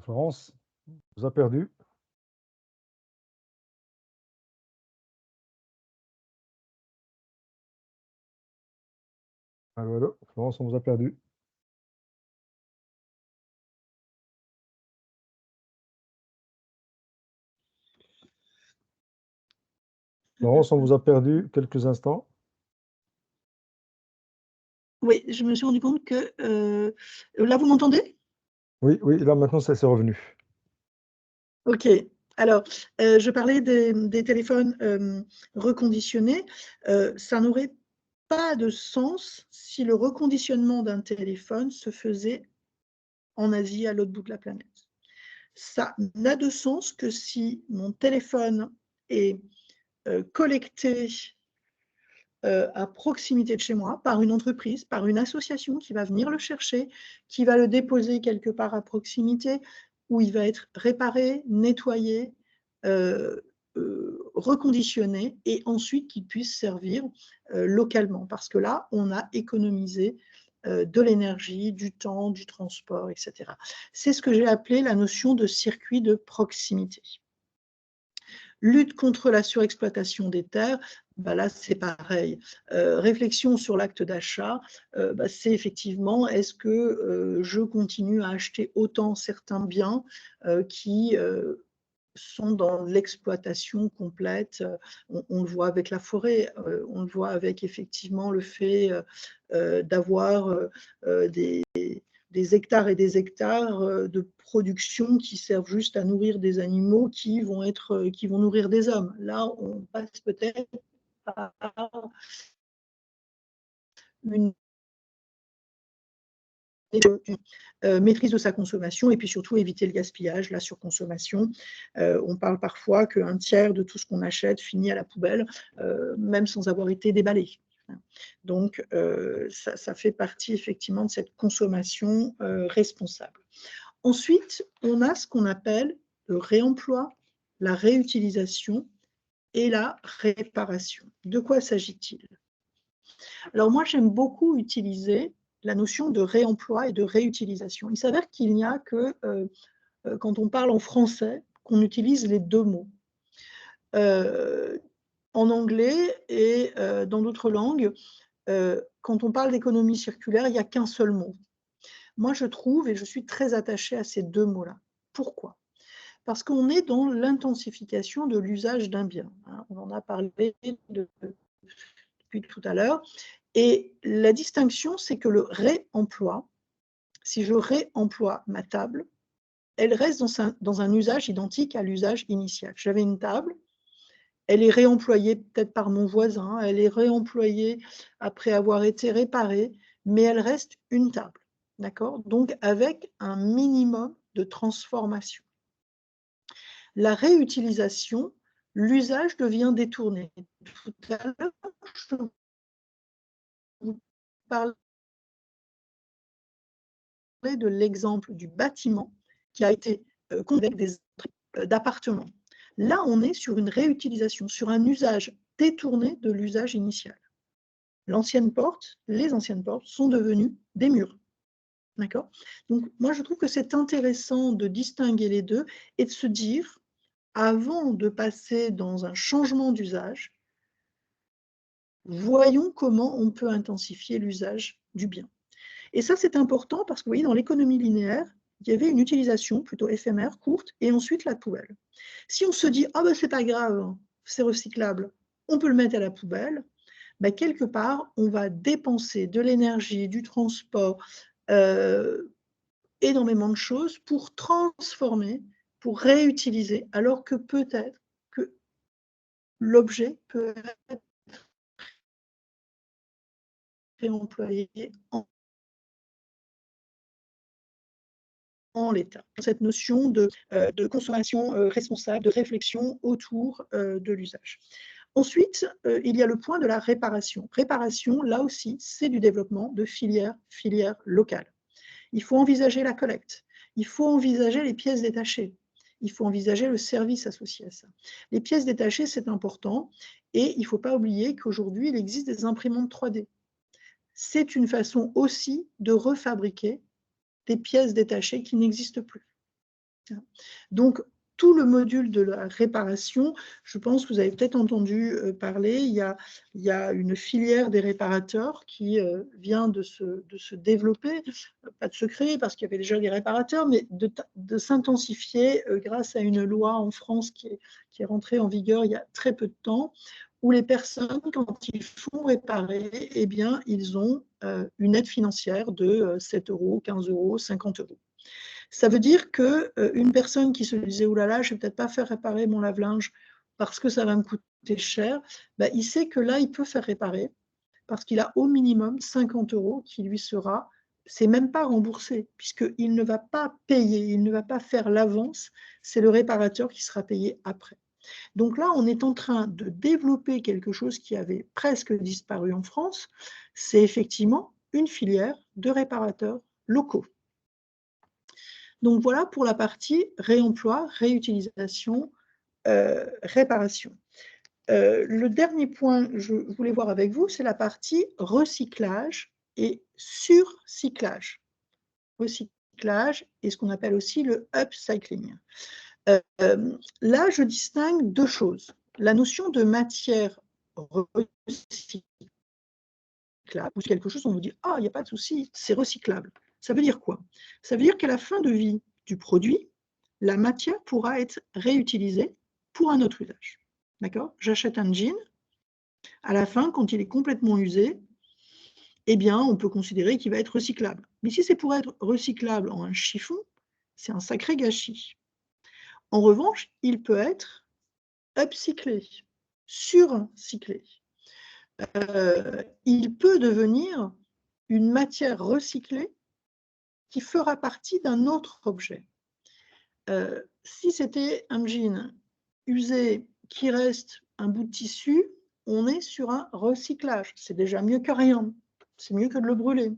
Florence, on vous a perdu. Allô, allô, Florence, on vous a perdu. Florence, on vous a perdu quelques instants. Oui, je me suis rendu compte que... là, vous m'entendez? Oui, oui, là maintenant, ça s'est revenu. OK. Alors, je parlais des téléphones reconditionnés. Ça n'aurait pas de sens si le reconditionnement d'un téléphone se faisait en Asie, à l'autre bout de la planète. Ça n'a de sens que si mon téléphone est collecté à proximité de chez moi par une entreprise, par une association qui va venir le chercher, qui va le déposer quelque part à proximité, où il va être réparé, nettoyé, reconditionné et ensuite qu'il puisse servir localement. Parce que là, on a économisé de l'énergie, du temps, du transport, etc. C'est ce que j'ai appelé la notion de circuit de proximité. Lutte contre la surexploitation des terres, bah là c'est pareil. Réflexion sur l'acte d'achat, bah c'est effectivement est-ce que je continue à acheter autant certains biens qui sont dans l'exploitation complète. On le voit avec la forêt, on le voit avec effectivement le fait d'avoir des hectares et des hectares de production qui servent juste à nourrir des animaux qui vont nourrir des hommes. Là, on passe peut-être par une maîtrise de sa consommation et puis surtout éviter le gaspillage, la surconsommation. On parle parfois qu'un tiers de tout ce qu'on achète finit à la poubelle, même sans avoir été déballé. Donc, ça fait partie effectivement de cette consommation responsable. Ensuite, on a ce qu'on appelle le réemploi, la réutilisation et la réparation. De quoi s'agit-il? Alors moi, j'aime beaucoup utiliser la notion de réemploi et de réutilisation. Il s'avère qu'il n'y a que, quand on parle en français, qu'on utilise les deux mots. en anglais et dans d'autres langues, quand on parle d'économie circulaire, il n'y a qu'un seul mot. Moi, je trouve, et je suis très attachée à ces deux mots-là. Pourquoi? Parce qu'on est dans l'intensification de l'usage d'un bien. Hein. On en a parlé depuis tout à l'heure. Et la distinction, c'est que le réemploi, si je réemploie ma table, elle reste dans un usage identique à l'usage initial. J'avais une table, elle est réemployée peut-être par mon voisin, elle est réemployée après avoir été réparée, mais elle reste une table. D'accord? Donc, avec un minimum de transformation. La réutilisation, l'usage devient détourné. Tout à l'heure, je vous parlais de l'exemple du bâtiment qui a été construit avec des d'appartements. Là, on est sur une réutilisation, sur un usage détourné de l'usage initial. L'ancienne porte, les anciennes portes sont devenues des murs. D'accord? Donc, moi, je trouve que c'est intéressant de distinguer les deux et de se dire, avant de passer dans un changement d'usage, voyons comment on peut intensifier l'usage du bien. Et ça, c'est important parce que, vous voyez, dans l'économie linéaire, il y avait une utilisation plutôt éphémère, courte, et ensuite la poubelle. Si on se dit, ah ben c'est pas grave, c'est recyclable, on peut le mettre à la poubelle, ben, quelque part, on va dépenser de l'énergie, du transport, énormément de choses pour transformer, pour réutiliser, alors que peut-être que l'objet peut être réemployé en l'état. Cette notion de consommation responsable, de réflexion autour de l'usage. Ensuite, il y a le point de la réparation. Réparation, là aussi, c'est du développement de filières locales. Il faut envisager la collecte, il faut envisager les pièces détachées, il faut envisager le service associé à ça. Les pièces détachées, c'est important, et il ne faut pas oublier qu'aujourd'hui, il existe des imprimantes 3D. C'est une façon aussi de refabriquer des pièces détachées qui n'existent plus. Donc, tout le module de la réparation, je pense que vous avez peut-être entendu parler, il y a une filière des réparateurs qui vient de se développer, pas de se créer parce qu'il y avait déjà des réparateurs, mais de s'intensifier grâce à une loi en France qui est rentrée en vigueur il y a très peu de temps, où les personnes, quand ils font réparer, eh bien, ils ont une aide financière de 7 €, 15 €, 50 €. Ça veut dire qu'une personne qui se disait « Oh là là, je ne vais peut-être pas faire réparer mon lave-linge parce que ça va me coûter cher », ben, il sait que là, il peut faire réparer parce qu'il a au minimum 50 € qui lui sera, c'est même pas remboursé, puisqu'il ne va pas payer, il ne va pas faire l'avance, c'est le réparateur qui sera payé après. Donc là, on est en train de développer quelque chose qui avait presque disparu en France, c'est effectivement une filière de réparateurs locaux. Donc voilà pour la partie réemploi, réutilisation, réparation. Le dernier point que je voulais voir avec vous, c'est la partie recyclage et surcyclage. Recyclage et ce qu'on appelle aussi le upcycling. Là, je distingue deux choses. La notion de matière recyclable, ou quelque chose, on vous dit « Ah, il n'y a pas de souci, c'est recyclable ». Ça veut dire quoi? Ça veut dire qu'à la fin de vie du produit, la matière pourra être réutilisée pour un autre usage. D'accord? J'achète un jean, à la fin, quand il est complètement usé, eh bien, on peut considérer qu'il va être recyclable. Mais si c'est pour être recyclable en un chiffon, c'est un sacré gâchis. En revanche, il peut être upcyclé, surcyclé. Il peut devenir une matière recyclée qui fera partie d'un autre objet. Si c'était un jean usé qui reste un bout de tissu, on est sur un recyclage. C'est déjà mieux que rien. C'est mieux que de le brûler.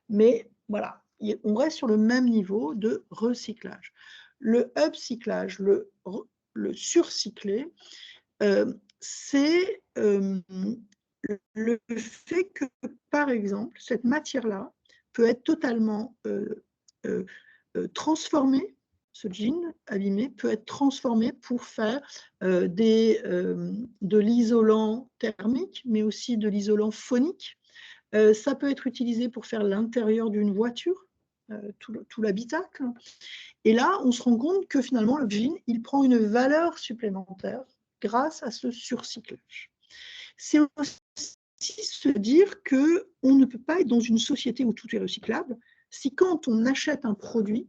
Mais voilà, on reste sur le même niveau de recyclage. Le upcyclage, le surcyclé, c'est le fait que, par exemple, cette matière-là peut être totalement transformée ce jean abîmé peut être transformé pour faire de l'isolant thermique, mais aussi de l'isolant phonique. Ça peut être utilisé pour faire l'intérieur d'une voiture, tout l'habitacle. Et là, on se rend compte que finalement, le jean, il prend une valeur supplémentaire grâce à ce surcyclage. C'est aussi se dire qu'on ne peut pas être dans une société où tout est recyclable si quand on achète un produit,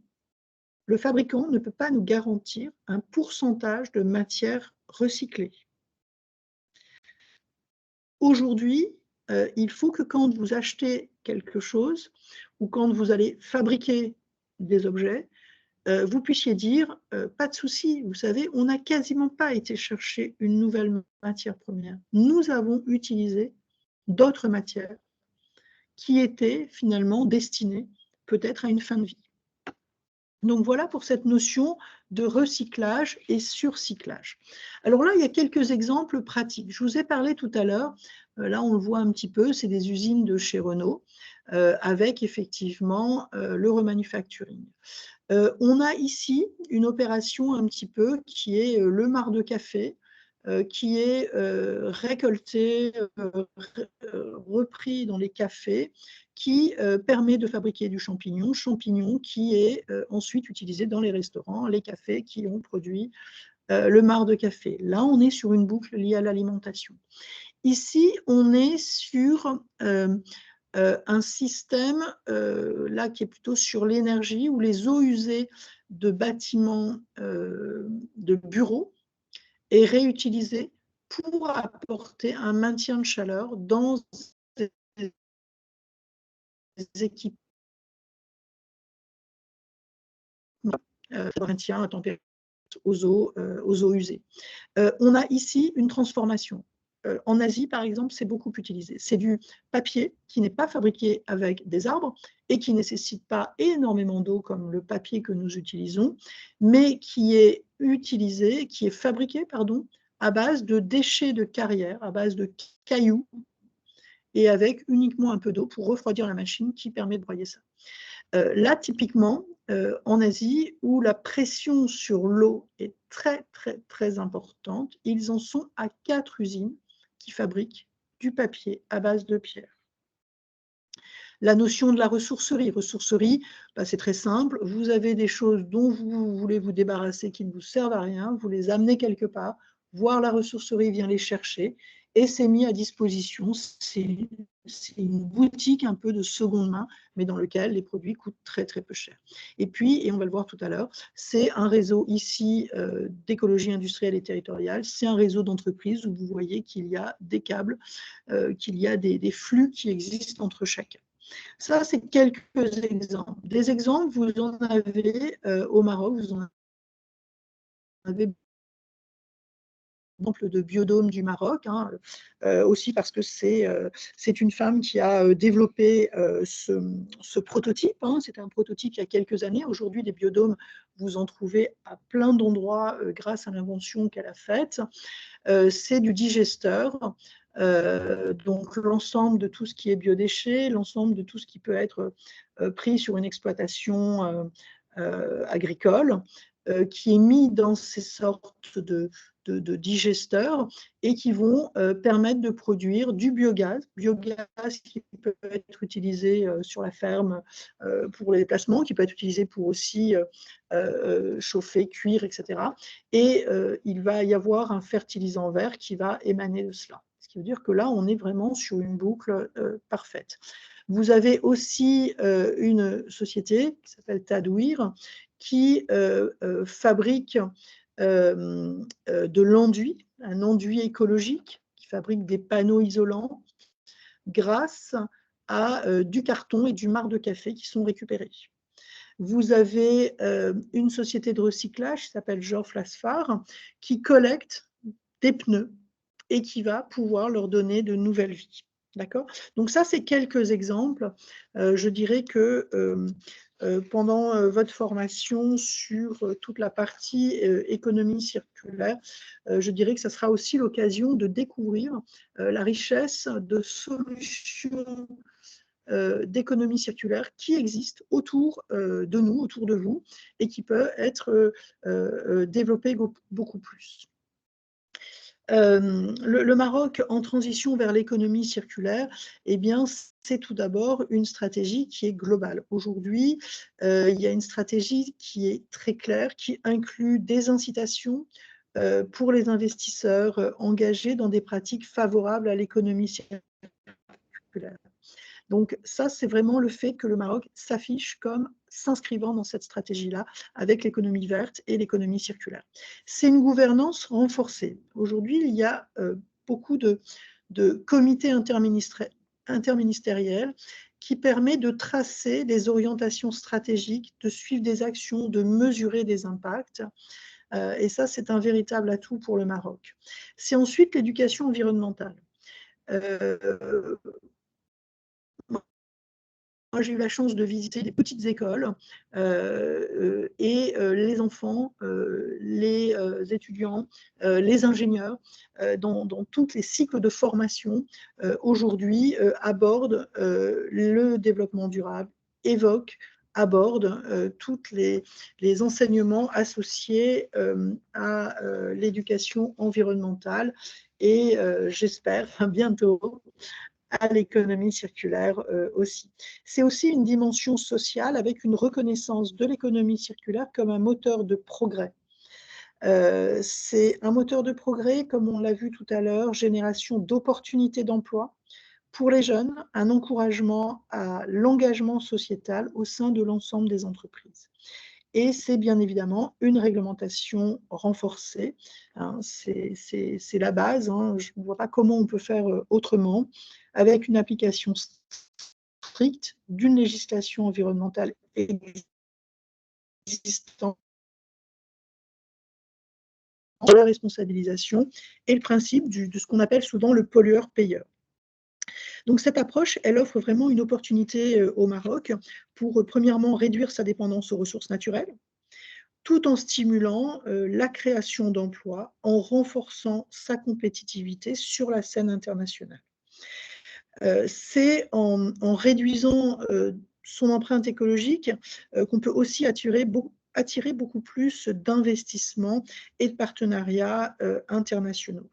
le fabricant ne peut pas nous garantir un pourcentage de matière recyclée. Aujourd'hui, il faut que quand vous achetez quelque chose ou quand vous allez fabriquer des objets, vous puissiez dire, pas de souci, vous savez, on n'a quasiment pas été chercher une nouvelle matière première. Nous avons utilisé d'autres matières qui étaient finalement destinées peut-être à une fin de vie. Donc voilà pour cette notion de recyclage et surcyclage. Alors là, il y a quelques exemples pratiques. Je vous ai parlé tout à l'heure, là on le voit un petit peu, c'est des usines de chez Renault, avec effectivement le remanufacturing. On a ici une opération un petit peu qui est le marc de café, qui est récolté, repris dans les cafés, qui permet de fabriquer du champignon qui est ensuite utilisé dans les restaurants, les cafés qui ont produit le marc de café. Là, on est sur une boucle liée à l'alimentation. Ici, on est sur un système là qui est plutôt sur l'énergie, où les eaux usées de bâtiments, de bureaux, est réutilisée pour apporter un maintien de chaleur dans des équipements, maintien à température aux eaux usées. On a ici une transformation. En Asie, par exemple, c'est beaucoup utilisé. C'est du papier qui n'est pas fabriqué avec des arbres et qui ne nécessite pas énormément d'eau comme le papier que nous utilisons, mais qui est utilisé, qui est fabriqué, pardon, à base de déchets de carrière, à base de cailloux et avec uniquement un peu d'eau pour refroidir la machine qui permet de broyer ça. Là, typiquement, en Asie, où la pression sur l'eau est très, très, très importante, ils en sont à 4 usines qui fabriquent du papier à base de pierre. La notion de la ressourcerie. Ressourcerie, bah, c'est très simple. Vous avez des choses dont vous voulez vous débarrasser qui ne vous servent à rien, vous les amenez quelque part, voire la ressourcerie vient les chercher et c'est mis à disposition. C'est une boutique un peu de seconde main, mais dans lequel les produits coûtent très très peu cher. Et puis, et on va le voir tout à l'heure, c'est un réseau ici d'écologie industrielle et territoriale, c'est un réseau d'entreprises où vous voyez qu'il y a des câbles, qu'il y a des flux qui existent entre chacun. Ça, c'est quelques exemples. Des exemples, vous en avez au Maroc, vous en avez exemple de Biodôme du Maroc, hein, aussi parce que c'est une femme qui a développé ce prototype. Hein, c'était un prototype il y a quelques années. Aujourd'hui, des biodômes, vous en trouvez à plein d'endroits grâce à l'invention qu'elle a faite. C'est du digesteur. Donc l'ensemble de tout ce qui est biodéchets, l'ensemble de tout ce qui peut être pris sur une exploitation agricole, qui est mis dans ces sortes de digesteurs et qui vont permettre de produire du biogaz qui peut être utilisé sur la ferme pour les déplacements, qui peut être utilisé pour aussi chauffer, cuire, etc. Et il va y avoir un fertilisant vert qui va émaner de cela. Ce qui veut dire que là, on est vraiment sur une boucle parfaite. Vous avez aussi une société qui s'appelle Tadouir qui fabrique de l'enduit, un enduit écologique qui fabrique des panneaux isolants grâce à du carton et du marc de café qui sont récupérés. Vous avez une société de recyclage qui s'appelle Geoff Lasphar qui collecte des pneus et qui va pouvoir leur donner de nouvelles vies. D'accord ? Donc ça, c'est quelques exemples. Je dirais que pendant votre formation sur toute la partie économie circulaire, je dirais que ça sera aussi l'occasion de découvrir la richesse de solutions d'économie circulaire qui existent autour de nous, autour de vous, et qui peuvent être développées beaucoup plus. Le Maroc en transition vers l'économie circulaire, eh bien, c'est tout d'abord une stratégie qui est globale. Aujourd'hui, il y a une stratégie qui est très claire, qui inclut des incitations pour les investisseurs engagés dans des pratiques favorables à l'économie circulaire. Donc ça, c'est vraiment le fait que le Maroc s'affiche comme s'inscrivant dans cette stratégie-là avec l'économie verte et l'économie circulaire. C'est une gouvernance renforcée. Aujourd'hui, il y a beaucoup de comités interministériels qui permettent de tracer des orientations stratégiques, de suivre des actions, de mesurer des impacts. Et ça, c'est un véritable atout pour le Maroc. C'est ensuite l'éducation environnementale. Moi, j'ai eu la chance de visiter des petites écoles et les enfants, les étudiants, les ingénieurs, dans tous les cycles de formation, aujourd'hui, abordent le développement durable, abordent tous les enseignements associés à l'éducation environnementale et j'espère bientôt à l'économie circulaire aussi. C'est aussi une dimension sociale avec une reconnaissance de l'économie circulaire comme un moteur de progrès. C'est un moteur de progrès, comme on l'a vu tout à l'heure, génération d'opportunités d'emploi pour les jeunes, un encouragement à l'engagement sociétal au sein de l'ensemble des entreprises. Et c'est bien évidemment une réglementation renforcée. Hein, c'est la base. Hein, je ne vois pas comment on peut faire autrement, avec une application stricte d'une législation environnementale existante, la responsabilisation et le principe de ce qu'on appelle souvent le pollueur-payeur. Donc cette approche, elle offre vraiment une opportunité au Maroc pour, premièrement, réduire sa dépendance aux ressources naturelles, tout en stimulant la création d'emplois, en renforçant sa compétitivité sur la scène internationale. C'est en réduisant son empreinte écologique qu'on peut aussi attirer beaucoup plus d'investissements et de partenariats internationaux.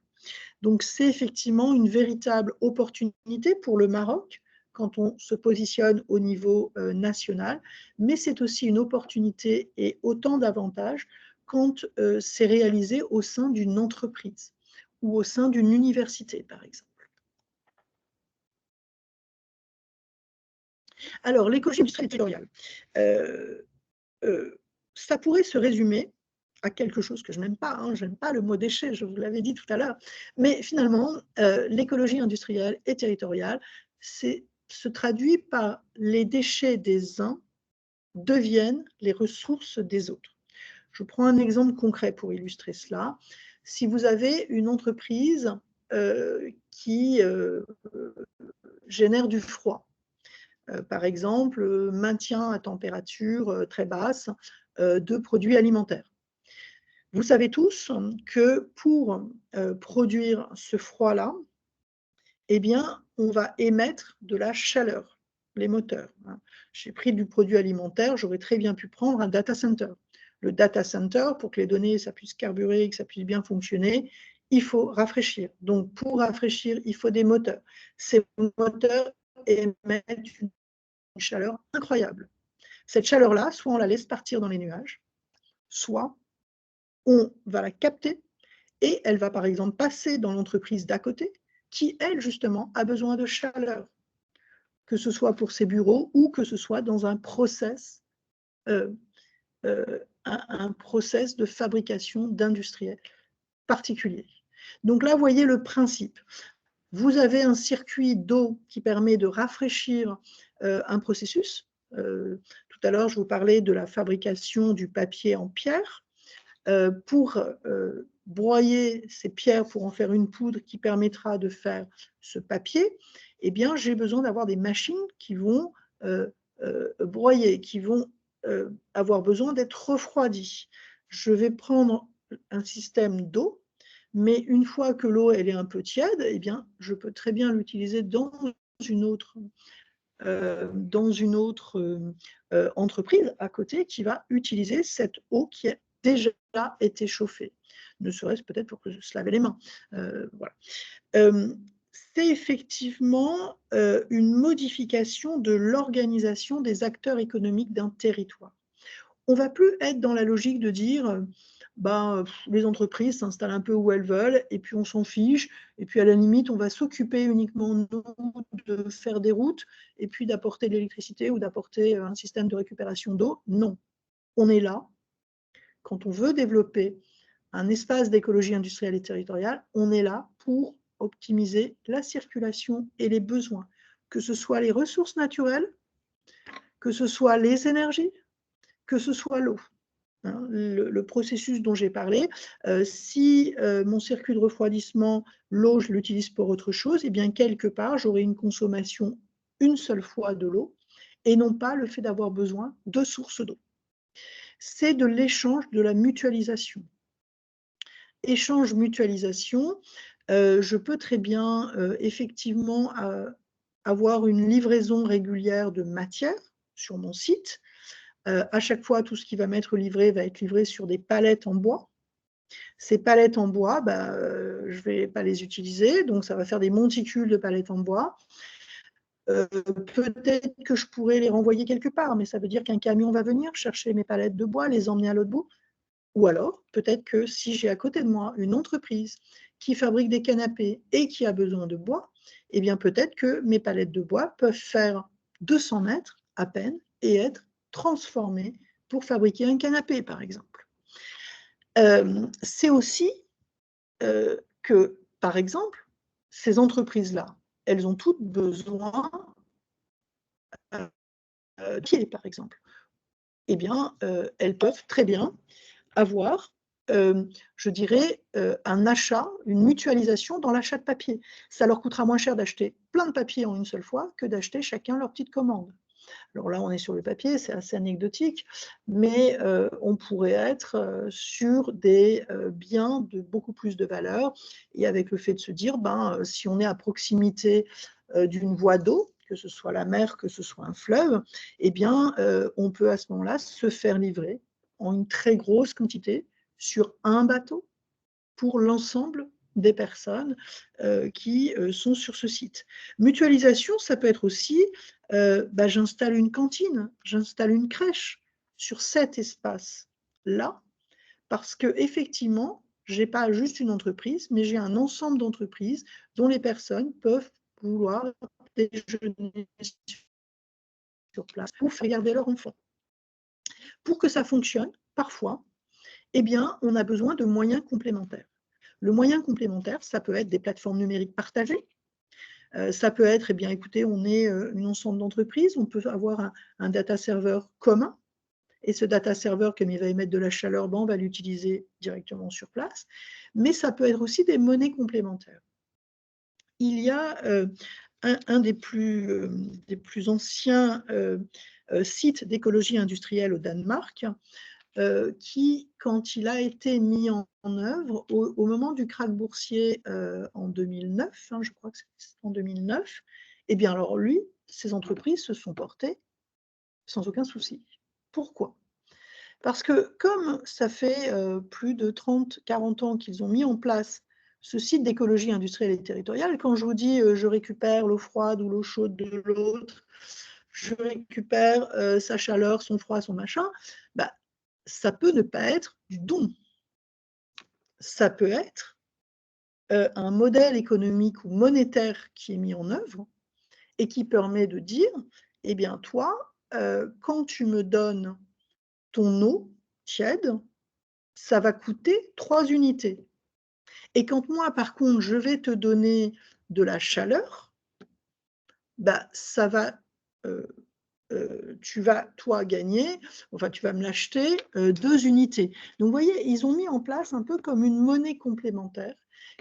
Donc c'est effectivement une véritable opportunité pour le Maroc quand on se positionne au niveau national, mais c'est aussi une opportunité et autant d'avantages quand c'est réalisé au sein d'une entreprise ou au sein d'une université, par exemple. Alors, l'écologie industrielle et territoriale, ça pourrait se résumer à quelque chose que je n'aime pas, hein, je n'aime pas le mot déchet, je vous l'avais dit tout à l'heure, mais finalement, l'écologie industrielle et territoriale se traduit par les déchets des uns deviennent les ressources des autres. Je prends un exemple concret pour illustrer cela. Si vous avez une entreprise qui génère du froid, par exemple, maintien à température très basse de produits alimentaires. Vous savez tous que pour produire ce froid-là, eh bien, on va émettre de la chaleur, les moteurs. J'ai pris du produit alimentaire, j'aurais très bien pu prendre un data center. Le data center, pour que les données ça puisse carburer, que ça puisse bien fonctionner, il faut rafraîchir. Donc, pour rafraîchir, il faut des moteurs. Ces moteurs émettent une chaleur incroyable. Cette chaleur-là, soit on la laisse partir dans les nuages, soit on va la capter et elle va par exemple passer dans l'entreprise d'à côté qui, elle, justement, a besoin de chaleur, que ce soit pour ses bureaux ou que ce soit dans un process, un process de fabrication d'industriels particulier. Donc là, vous voyez le principe. Vous avez un circuit d'eau qui permet de rafraîchir un processus. Tout à l'heure, je vous parlais de la fabrication du papier en pierre. Pour broyer ces pierres pour en faire une poudre qui permettra de faire ce papier, eh bien, j'ai besoin d'avoir des machines qui vont broyer, qui vont avoir besoin d'être refroidies. Je vais prendre un système d'eau, mais une fois que l'eau elle est un peu tiède, eh bien, je peux très bien l'utiliser dans une autre dans une autre entreprise à côté qui va utiliser cette eau qui a déjà été chauffée, ne serait-ce peut-être pour se laver les mains. Voilà. C'est effectivement une modification de l'organisation des acteurs économiques d'un territoire. On ne va plus être dans la logique de dire les entreprises s'installent un peu où elles veulent et puis on s'en fiche et puis à la limite on va s'occuper uniquement nous de faire des routes et puis d'apporter de l'électricité ou d'apporter un système de récupération d'eau. Non, on est là. Quand on veut développer un espace d'écologie industrielle et territoriale, on est là pour optimiser la circulation et les besoins, que ce soit les ressources naturelles, que ce soit les énergies, que ce soit l'eau. Hein, le processus dont j'ai parlé, si mon circuit de refroidissement, l'eau, je l'utilise pour autre chose, et bien quelque part, j'aurai une consommation une seule fois de l'eau et non pas le fait d'avoir besoin de sources d'eau. C'est de l'échange, de la mutualisation. Échange, mutualisation, je peux très bien effectivement avoir une livraison régulière de matière sur mon site. À chaque fois, tout ce qui va m'être livré va être livré sur des palettes en bois. Ces palettes en bois, je ne vais pas les utiliser, donc ça va faire des monticules de palettes en bois. Peut-être que je pourrais les renvoyer quelque part, mais ça veut dire qu'un camion va venir chercher mes palettes de bois, les emmener à l'autre bout. Ou alors, peut-être que si j'ai à côté de moi une entreprise qui fabrique des canapés et qui a besoin de bois, eh bien peut-être que mes palettes de bois peuvent faire 200 mètres à peine et être transformées pour fabriquer un canapé, par exemple. C'est aussi que, par exemple, ces entreprises-là, elles ont toutes besoin de pieds, par exemple. Eh bien, elles peuvent très bien avoir, je dirais, un achat, une mutualisation dans l'achat de papier. Ça leur coûtera moins cher d'acheter plein de papier en une seule fois que d'acheter chacun leur petite commande. Alors là, on est sur le papier, c'est assez anecdotique, mais on pourrait être sur des biens de beaucoup plus de valeur et avec le fait de se dire, si on est à proximité d'une voie d'eau, que ce soit la mer, que ce soit un fleuve, eh bien, on peut à ce moment-là se faire livrer en une très grosse quantité sur un bateau pour l'ensemble des personnes qui sont sur ce site. Mutualisation, ça peut être aussi, j'installe une cantine, j'installe une crèche sur cet espace-là, parce qu'effectivement, je n'ai pas juste une entreprise, mais j'ai un ensemble d'entreprises dont les personnes peuvent vouloir déjeuner sur place pour faire garder leur enfant. Pour que ça fonctionne, parfois, eh bien, on a besoin de moyens complémentaires. Le moyen complémentaire, ça peut être des plateformes numériques partagées. Ça peut être, écoutez, on est un ensemble d'entreprises, on peut avoir un data server commun. Et ce data server, comme il va émettre de la chaleur, on va l'utiliser directement sur place. Mais ça peut être aussi des monnaies complémentaires. Il y a un des plus anciens sites d'écologie industrielle au Danemark, qui, quand il a été mis en œuvre, au moment du krach boursier en 2009, je crois que c'est en 2009, eh bien alors lui, ces entreprises se sont portées sans aucun souci. Pourquoi ? Parce que comme ça fait plus de 30-40 ans qu'ils ont mis en place ce site d'écologie industrielle et territoriale, quand je vous dis je récupère l'eau froide ou l'eau chaude de l'autre, je récupère sa chaleur, son froid, son machin, ça peut ne pas être du don. Ça peut être un modèle économique ou monétaire qui est mis en œuvre et qui permet de dire, eh bien toi, quand tu me donnes ton eau tiède, ça va coûter 3 unités. Et quand moi, par contre, je vais te donner de la chaleur, ça va... tu vas, toi, gagner, tu vas me l'acheter 2 unités. Donc, vous voyez, ils ont mis en place un peu comme une monnaie complémentaire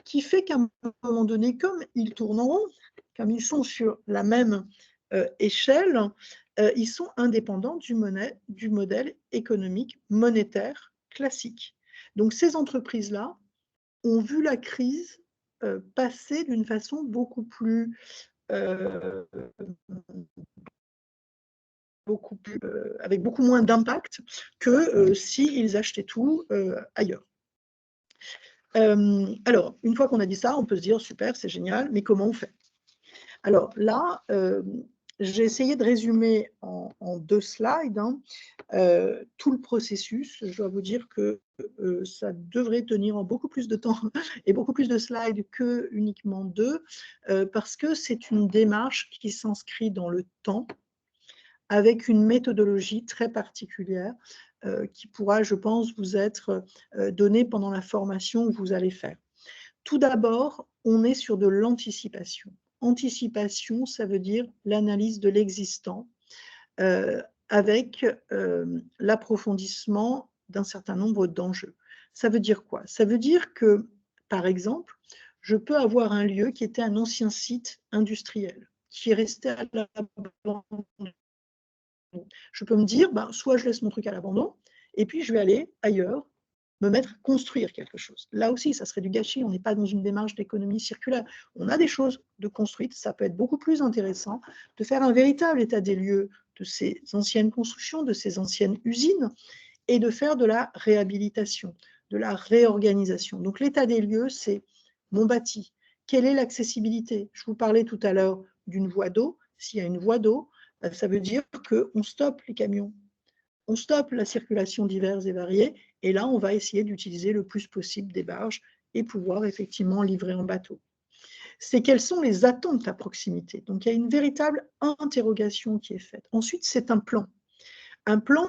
qui fait qu'à un moment donné, comme ils tournent en rond, comme ils sont sur la même échelle, ils sont indépendants du modèle économique monétaire classique. Donc, ces entreprises-là ont vu la crise passer d'une façon beaucoup plus avec beaucoup moins d'impact que s'ils achetaient tout ailleurs. Alors, une fois qu'on a dit ça, on peut se dire, super, c'est génial, mais comment on fait? Alors là, j'ai essayé de résumer en 2 slides tout le processus. Je dois vous dire que ça devrait tenir en beaucoup plus de temps et beaucoup plus de slides que uniquement 2, parce que c'est une démarche qui s'inscrit dans le temps, avec une méthodologie très particulière qui pourra, je pense, vous être donnée pendant la formation que vous allez faire. Tout d'abord, on est sur de l'anticipation. Anticipation, ça veut dire l'analyse de l'existant avec l'approfondissement d'un certain nombre d'enjeux. Ça veut dire quoi? Ça veut dire que, par exemple, je peux avoir un lieu qui était un ancien site industriel, qui est resté à l'abandon. Je peux me dire, ben, soit je laisse mon truc à l'abandon, et puis je vais aller ailleurs, me mettre à construire quelque chose. Là aussi, ça serait du gâchis, on n'est pas dans une démarche d'économie circulaire. On a des choses de construites, ça peut être beaucoup plus intéressant de faire un véritable état des lieux de ces anciennes constructions, de ces anciennes usines, et de faire de la réhabilitation, de la réorganisation. Donc l'état des lieux, c'est mon bâti. Quelle est l'accessibilité? Je vous parlais tout à l'heure d'une voie d'eau. S'il y a une voie d'eau, ça veut dire qu'on stoppe les camions, on stoppe la circulation diverse et variée, et là, on va essayer d'utiliser le plus possible des barges et pouvoir effectivement livrer en bateau. C'est quelles sont les attentes à proximité. Donc, il y a une véritable interrogation qui est faite. Ensuite, c'est un plan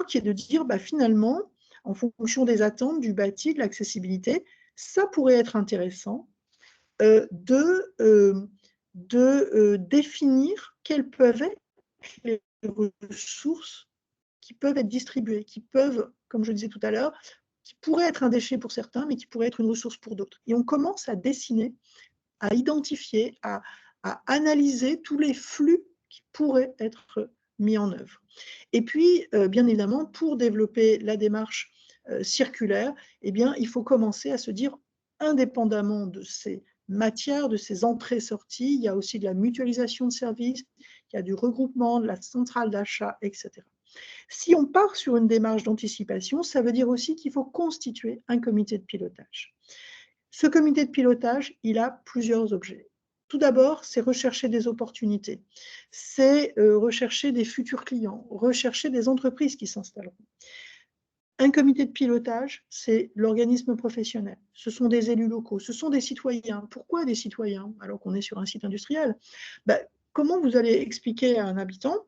qui est de dire, bah, finalement, en fonction des attentes, du bâti, de l'accessibilité, ça pourrait être intéressant de définir quelles peuvent être les ressources qui peuvent être distribuées, qui peuvent, comme je disais tout à l'heure, qui pourraient être un déchet pour certains, mais qui pourraient être une ressource pour d'autres. Et on commence à dessiner, à identifier, à analyser tous les flux qui pourraient être mis en œuvre. Et puis, bien évidemment, pour développer la démarche circulaire, eh bien, il faut commencer à se dire, indépendamment de ces matières, de ces entrées-sorties, il y a aussi de la mutualisation de services, il y a du regroupement, de la centrale d'achat, etc. Si on part sur une démarche d'anticipation, ça veut dire aussi qu'il faut constituer un comité de pilotage. Ce comité de pilotage, il a plusieurs objets. Tout d'abord, c'est rechercher des opportunités, c'est rechercher des futurs clients, rechercher des entreprises qui s'installeront. Un comité de pilotage, c'est l'organisme professionnel, ce sont des élus locaux, ce sont des citoyens. Pourquoi des citoyens alors qu'on est sur un site industriel? Comment vous allez expliquer à un habitant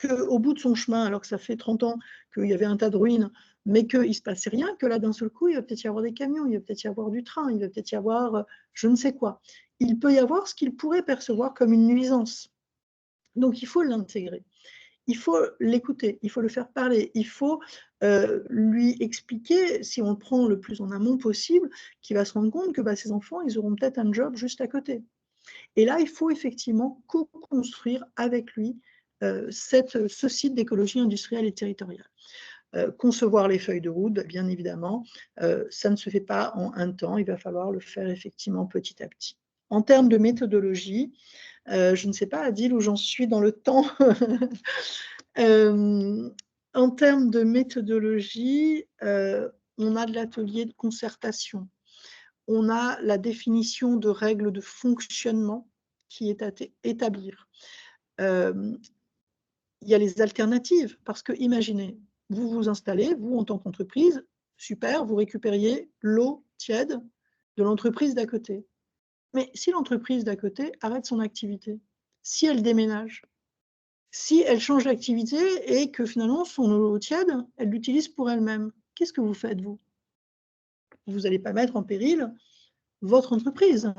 qu'au bout de son chemin, alors que ça fait 30 ans qu'il y avait un tas de ruines, mais qu'il ne se passait rien, que là, d'un seul coup, il va peut-être y avoir des camions, il va peut-être y avoir du train, il va peut-être y avoir je ne sais quoi. Il peut y avoir ce qu'il pourrait percevoir comme une nuisance. Donc, il faut l'intégrer. Il faut l'écouter, il faut le faire parler, il faut lui expliquer, si on le prend le plus en amont possible, qu'il va se rendre compte que ces enfants, ils auront peut-être un job juste à côté. Et là, il faut effectivement co-construire avec lui ce site d'écologie industrielle et territoriale. Concevoir les feuilles de route, bien évidemment, ça ne se fait pas en un temps, il va falloir le faire effectivement petit à petit. En termes de méthodologie, je ne sais pas, Adil, où j'en suis dans le temps. En termes de méthodologie, on a de l'atelier de concertation. On a la définition de règles de fonctionnement qui est à établir. Il y a les alternatives, parce que imaginez, vous vous installez, vous en tant qu'entreprise, super, vous récupériez l'eau tiède de l'entreprise d'à côté. Mais si l'entreprise d'à côté arrête son activité, si elle déménage, si elle change d'activité et que finalement son eau tiède, elle l'utilise pour elle-même, qu'est-ce que vous faites, vous? Vous n'allez pas mettre en péril votre entreprise.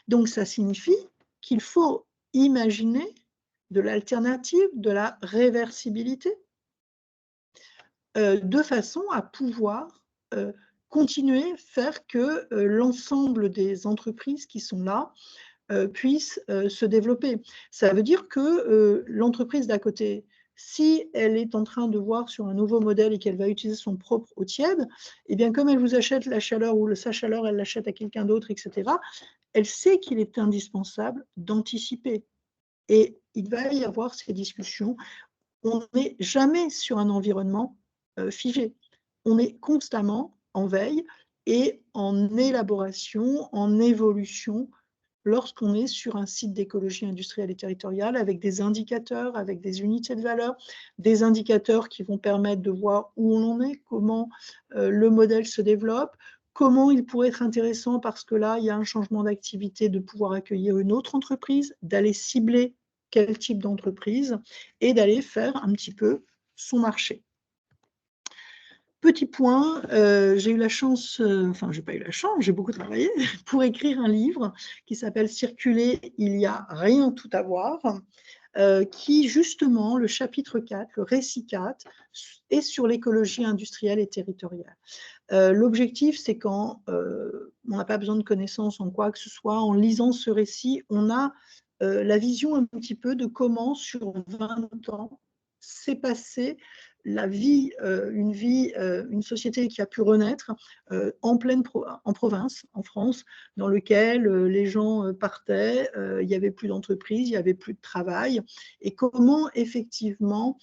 Donc, ça signifie qu'il faut imaginer de l'alternative, de la réversibilité, de façon à pouvoir continuer à faire que l'ensemble des entreprises qui sont là puissent se développer. Ça veut dire que l'entreprise d'à côté, si elle est en train de voir sur un nouveau modèle et qu'elle va utiliser son propre eau tiède, eh bien, comme elle vous achète la chaleur ou sa chaleur, elle l'achète à quelqu'un d'autre, etc., elle sait qu'il est indispensable d'anticiper. Et il va y avoir ces discussions on n'est jamais sur un environnement figé. On est constamment en veille et en élaboration, en évolution, lorsqu'on est sur un site d'écologie industrielle et territoriale avec des indicateurs, avec des unités de valeur, des indicateurs qui vont permettre de voir où on en est, comment le modèle se développe, comment il pourrait être intéressant, parce que là, il y a un changement d'activité, de pouvoir accueillir une autre entreprise, d'aller cibler quel type d'entreprise et d'aller faire un petit peu son marché. Petit point, j'ai eu la chance, enfin, j'ai pas eu la chance, j'ai beaucoup travaillé pour écrire un livre qui s'appelle « Circuler, il n'y a rien tout à voir », qui, justement, le chapitre 4, le récit 4, est sur l'écologie industrielle et territoriale. L'objectif, c'est quand on n'a pas besoin de connaissances en quoi que ce soit, en lisant ce récit, on a la vision un petit peu de comment, sur 20 ans, s'est passée la vie, une société qui a pu renaître en province, en France, dans lequel les gens partaient, il n'y avait plus d'entreprise, il n'y avait plus de travail, et comment effectivement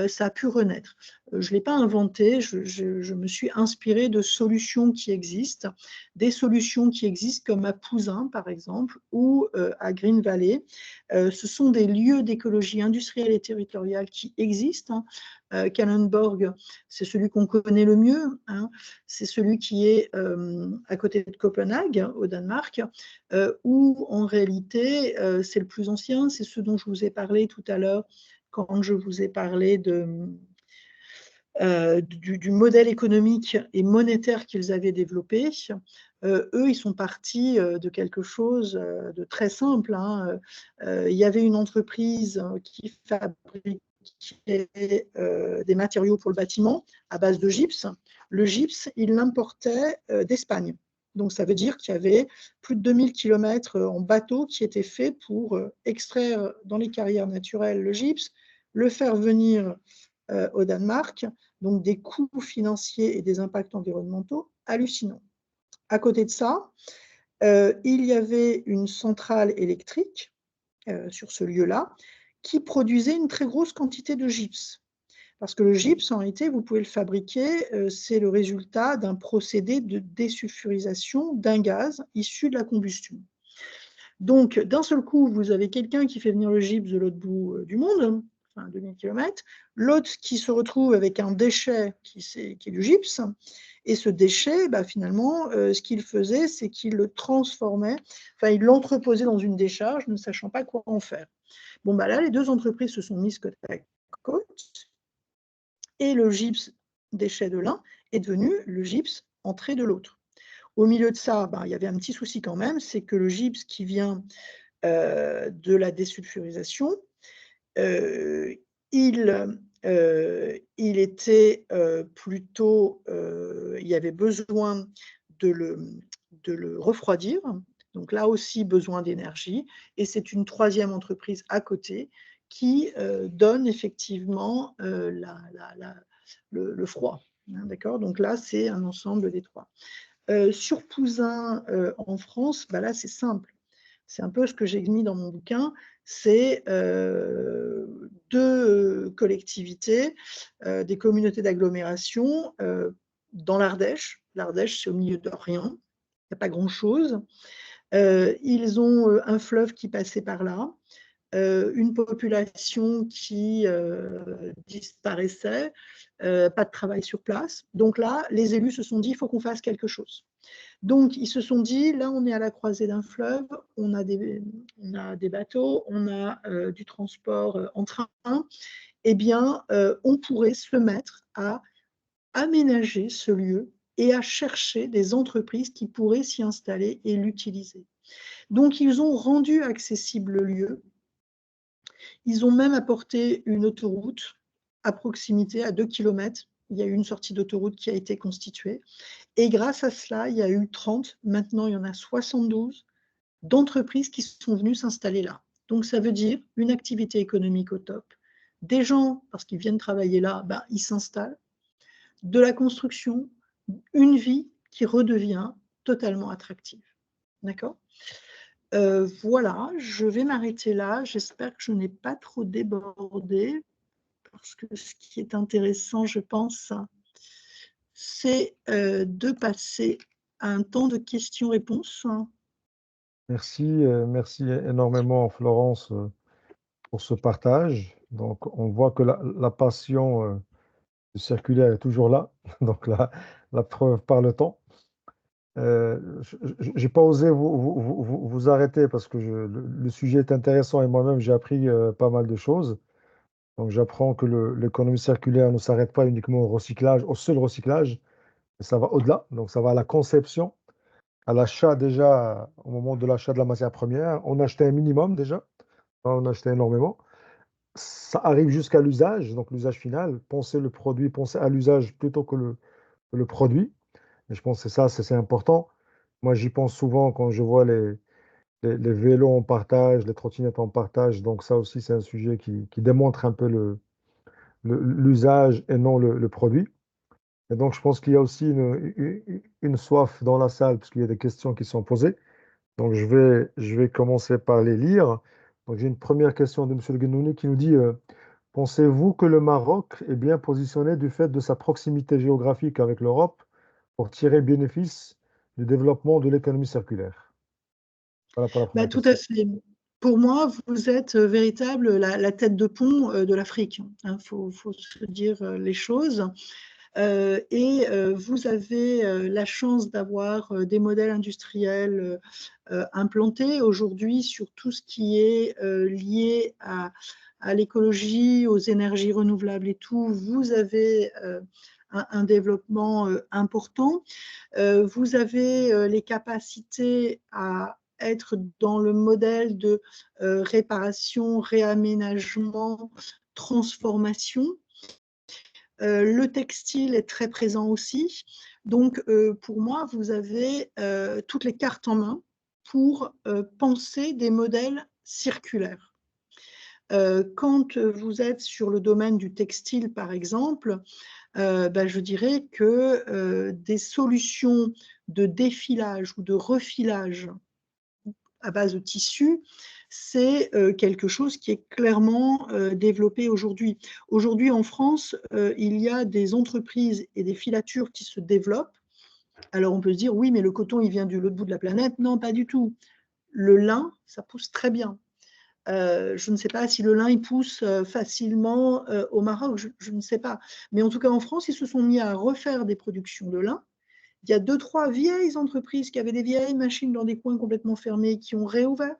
ça a pu renaître. Je ne l'ai pas inventé, je me suis inspirée de solutions qui existent, des solutions qui existent comme à Pouzin, par exemple, ou à Green Valley. Ce sont des lieux d'écologie industrielle et territoriale qui existent. Kalundborg, c'est celui qu'on connaît le mieux, hein. C'est celui qui est à côté de Copenhague, au Danemark, où en réalité, c'est le plus ancien, c'est ce dont je vous ai parlé tout à l'heure, quand je vous ai parlé du modèle économique et monétaire qu'ils avaient développé. Eux, ils sont partis de quelque chose de très simple, hein. Il y avait une entreprise qui fabriquait des matériaux pour le bâtiment à base de gypse. Le gypse, ils l'importaient d'Espagne. Donc, ça veut dire qu'il y avait plus de 2000 km en bateau qui étaient faits pour extraire dans les carrières naturelles le gypse, le faire venir au Danemark, donc des coûts financiers et des impacts environnementaux hallucinants. À côté de ça, il y avait une centrale électrique sur ce lieu-là qui produisait une très grosse quantité de gypse. Parce que le gypse, en réalité, vous pouvez le fabriquer, c'est le résultat d'un procédé de désulfurisation d'un gaz issu de la combustion. Donc, d'un seul coup, vous avez quelqu'un qui fait venir le gypse de l'autre bout du monde, enfin 2000 km, l'autre qui se retrouve avec un déchet qui est du gypse, et ce déchet, bah, finalement, ce qu'il faisait, c'est qu'il le transformait, enfin, il l'entreposait dans une décharge, ne sachant pas quoi en faire. Bon, bah là, les deux entreprises se sont mises côte à côte, et le gypse déchet de l'un est devenu le gypse entrée de l'autre. Au milieu de ça, ben, il y avait un petit souci quand même, c'est que le gypse qui vient de la désulfurisation, il était plutôt, il y avait besoin de le refroidir, donc là aussi besoin d'énergie, et c'est une troisième entreprise à côté qui donne effectivement le froid. Hein, d'accord ? Donc là, c'est un ensemble des trois. Sur Pouzin, en France, bah là, c'est simple. C'est un peu ce que j'ai mis dans mon bouquin. C'est deux collectivités, des communautés d'agglomération dans l'Ardèche. L'Ardèche, c'est au milieu de rien. Il n'y a pas grand-chose. Ils ont un fleuve qui passait par là. Une population qui disparaissait, pas de travail sur place. Donc là, les élus se sont dit, il faut qu'on fasse quelque chose. Donc, ils se sont dit, là, on est à la croisée d'un fleuve, on a des bateaux, on a du transport en train, eh bien, on pourrait se mettre à aménager ce lieu et à chercher des entreprises qui pourraient s'y installer et l'utiliser. Donc, ils ont rendu accessible le lieu. Ils ont même apporté une autoroute à proximité, à 2 km. Il y a eu une sortie d'autoroute qui a été constituée. Et grâce à cela, il y a eu 30, maintenant il y en a 72 d'entreprises qui sont venues s'installer là. Donc ça veut dire une activité économique au top. Des gens, parce qu'ils viennent travailler là, ben, ils s'installent. De la construction, une vie qui redevient totalement attractive. D'accord ? Voilà, je vais m'arrêter là. J'espère que je n'ai pas trop débordé. parce que ce qui est intéressant, je pense, c'est de passer à un temps de questions-réponses. Merci énormément, Florence, pour ce partage. Donc, on voit que la passion circulaire est toujours là. Donc, la preuve par le temps. Je n'ai pas osé vous arrêter parce que le sujet est intéressant et moi-même, j'ai appris pas mal de choses. Donc, j'apprends que l'économie circulaire ne s'arrête pas uniquement au recyclage, au seul recyclage, mais ça va au-delà. Donc, ça va à la conception, à l'achat déjà, au moment de l'achat de la matière première. On achetait un minimum déjà, on achetait énormément. Ça arrive jusqu'à l'usage, donc l'usage final. Penser le produit, penser à l'usage plutôt que le produit. Et je pense que c'est important. Moi, j'y pense souvent quand je vois les vélos en partage, les trottinettes en partage. Donc, ça aussi, c'est un sujet qui démontre un peu l'usage et non le produit. Et donc, je pense qu'il y a aussi une soif dans la salle, parce qu'il y a des questions qui sont posées. Donc, je vais commencer par les lire. Donc, j'ai une première question de M. El Genouni qui nous dit pensez-vous que le Maroc est bien positionné du fait de sa proximité géographique avec l'Europe pour tirer bénéfice du développement de l'économie circulaire? Voilà pour la première Tout à question. fait. Pour moi, vous êtes véritable la tête de pont de l'Afrique. Il faut se dire les choses. Et vous avez la chance d'avoir des modèles industriels implantés aujourd'hui sur tout ce qui est lié à l'écologie, aux énergies renouvelables et tout. Vous avez un développement important. Vous avez les capacités à être dans le modèle de réparation, réaménagement, transformation. Le textile est très présent aussi. Donc, pour moi, vous avez toutes les cartes en main pour penser des modèles circulaires. Quand vous êtes sur le domaine du textile, par exemple, je dirais que des solutions de défilage ou de refilage à base de tissu, c'est quelque chose qui est clairement développé aujourd'hui. Aujourd'hui, en France, il y a des entreprises et des filatures qui se développent. Alors, on peut se dire, oui, mais le coton, il vient de l'autre bout de la planète. Non, pas du tout. Le lin, ça pousse très bien. Je ne sais pas si le lin il pousse facilement au Maroc, je ne sais pas. Mais en tout cas, en France, ils se sont mis à refaire des productions de lin. Il y a 2-3 vieilles entreprises qui avaient des vieilles machines dans des coins complètement fermés, qui ont réouvert,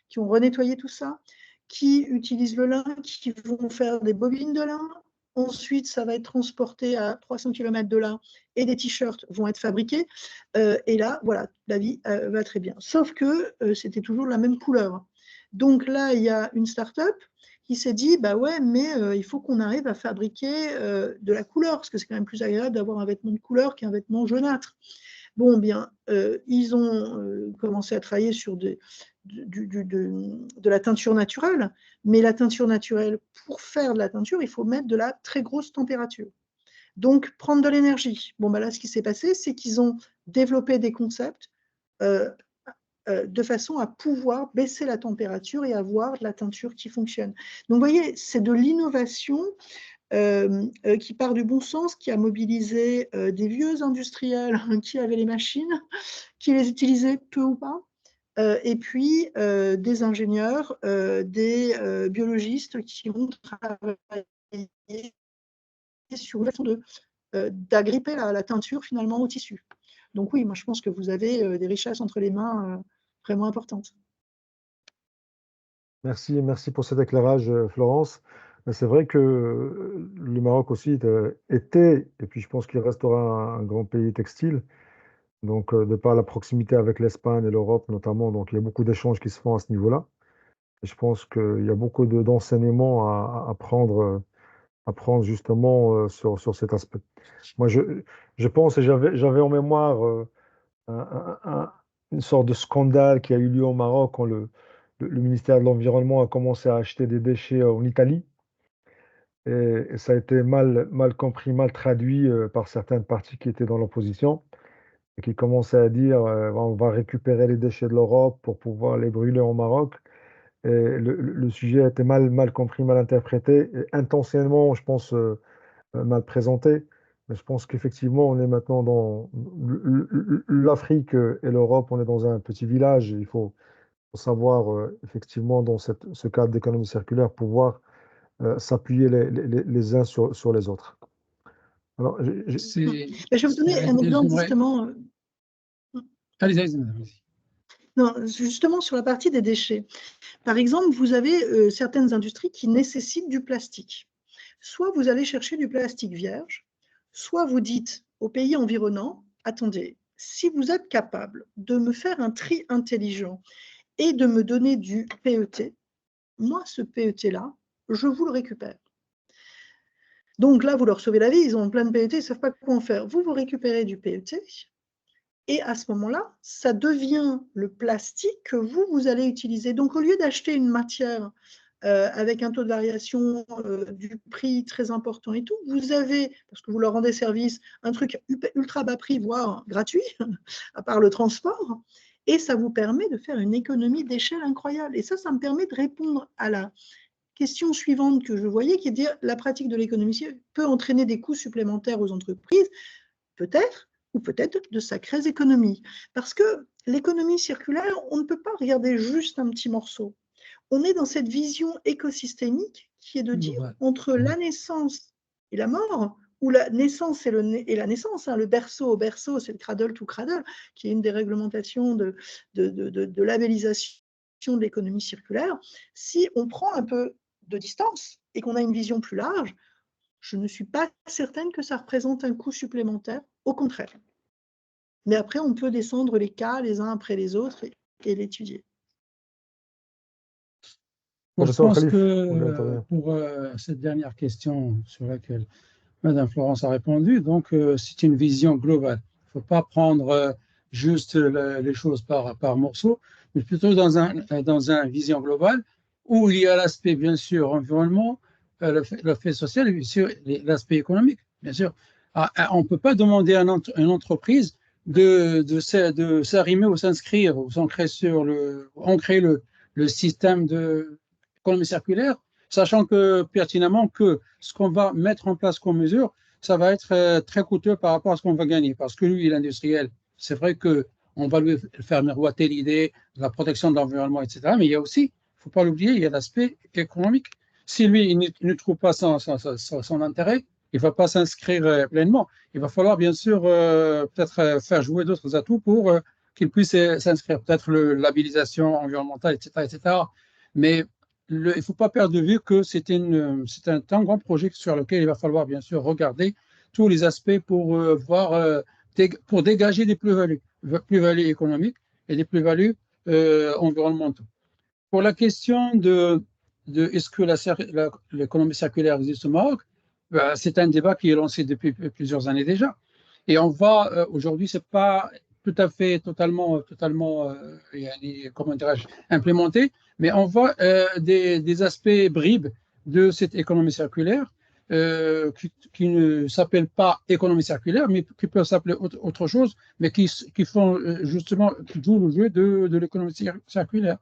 qui ont renettoyé tout ça, qui utilisent le lin, qui vont faire des bobines de lin. Ensuite, ça va être transporté à 300 km de là et des t-shirts vont être fabriqués. Et là, voilà, la vie va très bien. Sauf que c'était toujours la même couleur. Donc là, il y a une start-up qui s'est dit, bah ouais, mais il faut qu'on arrive à fabriquer de la couleur, parce que c'est quand même plus agréable d'avoir un vêtement de couleur qu'un vêtement jaunâtre. Bon, bien, ils ont commencé à travailler sur de la teinture naturelle, mais la teinture naturelle, pour faire de la teinture, il faut mettre de la très grosse température. Donc, prendre de l'énergie. Bon, là, ce qui s'est passé, c'est qu'ils ont développé des concepts de façon à pouvoir baisser la température et avoir de la teinture qui fonctionne. Donc, vous voyez, c'est de l'innovation qui part du bon sens, qui a mobilisé des vieux industriels qui avaient les machines, qui les utilisaient peu ou pas, et puis des ingénieurs, des biologistes qui ont travaillé sur la façon d'agripper la teinture finalement au tissu. Donc oui, moi je pense que vous avez des richesses entre les mains vraiment importantes. Merci pour cet éclairage, Florence. Mais c'est vrai que le Maroc aussi était, et puis je pense qu'il restera un grand pays textile. Donc, de par la proximité avec l'Espagne et l'Europe notamment, donc il y a beaucoup d'échanges qui se font à ce niveau-là. Et je pense qu'il y a beaucoup d'enseignements à prendre justement sur cet aspect. Moi, je pense, et j'avais en mémoire une sorte de scandale qui a eu lieu au Maroc quand le ministère de l'Environnement a commencé à acheter des déchets en Italie. Et ça a été mal compris, mal traduit par certaines parties qui étaient dans l'opposition et qui commençaient à dire on va récupérer les déchets de l'Europe pour pouvoir les brûler au Maroc. Et le sujet a été mal compris, mal interprété, et intentionnellement, je pense, mal présenté. Mais je pense qu'effectivement, on est maintenant dans l'Afrique et l'Europe, on est dans un petit village. Il faut savoir, effectivement, dans ce cadre d'économie circulaire, pouvoir s'appuyer les uns sur les autres. Alors, Je vais vous donner un exemple justement. Allez-y. Non, justement sur la partie des déchets. Par exemple, vous avez certaines industries qui nécessitent du plastique. Soit vous allez chercher du plastique vierge, soit vous dites aux pays environnants, attendez, si vous êtes capable de me faire un tri intelligent et de me donner du PET, moi, ce PET-là, je vous le récupère. Donc là, vous leur sauvez la vie, ils ont plein de PET, ils ne savent pas quoi en faire. Vous récupérez du PET, et à ce moment-là, ça devient le plastique que vous allez utiliser. Donc, au lieu d'acheter une matière avec un taux de variation du prix très important et tout, vous avez, parce que vous leur rendez service, un truc ultra bas prix, voire gratuit, à part le transport, et ça vous permet de faire une économie d'échelle incroyable. Et ça me permet de répondre à la question suivante que je voyais, qui est de dire la pratique de l'économie peut entraîner des coûts supplémentaires aux entreprises, peut-être, ou peut-être de sacrées économies. Parce que l'économie circulaire, on ne peut pas regarder juste un petit morceau. On est dans cette vision écosystémique qui est de dire entre la naissance et la mort, ou la naissance et la naissance, le berceau au berceau, c'est le cradle to cradle, qui est une des réglementations de labellisation de l'économie circulaire. Si on prend un peu de distance et qu'on a une vision plus large, je ne suis pas certaine que ça représente un coût supplémentaire, au contraire. Mais après, on peut descendre les cas les uns après les autres et l'étudier. Je pense que pour cette dernière question sur laquelle Madame Florence a répondu, donc c'est une vision globale. Il ne faut pas prendre juste les choses par morceaux, mais plutôt dans une vision globale où il y a l'aspect, bien sûr, environnement, l'aspect social et bien sûr l'aspect économique, bien sûr. On ne peut pas demander à une entreprise de s'arrimer ou s'inscrire ou s'ancrer ancrer le système d'économie circulaire, sachant que pertinemment que ce qu'on va mettre en place comme mesure, ça va être très coûteux par rapport à ce qu'on va gagner. Parce que lui, l'industriel, c'est vrai qu'on va lui faire miroiter l'idée de la protection de l'environnement, etc. Mais il y a aussi, il ne faut pas l'oublier, il y a l'aspect économique. Si lui, il ne trouve pas son intérêt, il ne va pas s'inscrire pleinement. Il va falloir bien sûr peut-être faire jouer d'autres atouts pour qu'il puisse s'inscrire. Peut-être la labellisation environnementale, etc. etc. Mais il ne faut pas perdre de vue que c'est un grand projet sur lequel il va falloir bien sûr regarder tous les aspects pour pour dégager des plus-values économiques et des plus-values environnementaux. Pour la question de est-ce que l'économie circulaire existe au Maroc, c'est un débat qui est lancé depuis plusieurs années déjà. Et on va, aujourd'hui, ce n'est pas tout à fait totalement comment dirais-je, implémenté, mais on voit des aspects bribes de cette économie circulaire qui ne s'appellent pas économie circulaire, mais qui peuvent s'appeler autre chose, mais qui font justement, qui jouent le jeu de l'économie circulaire.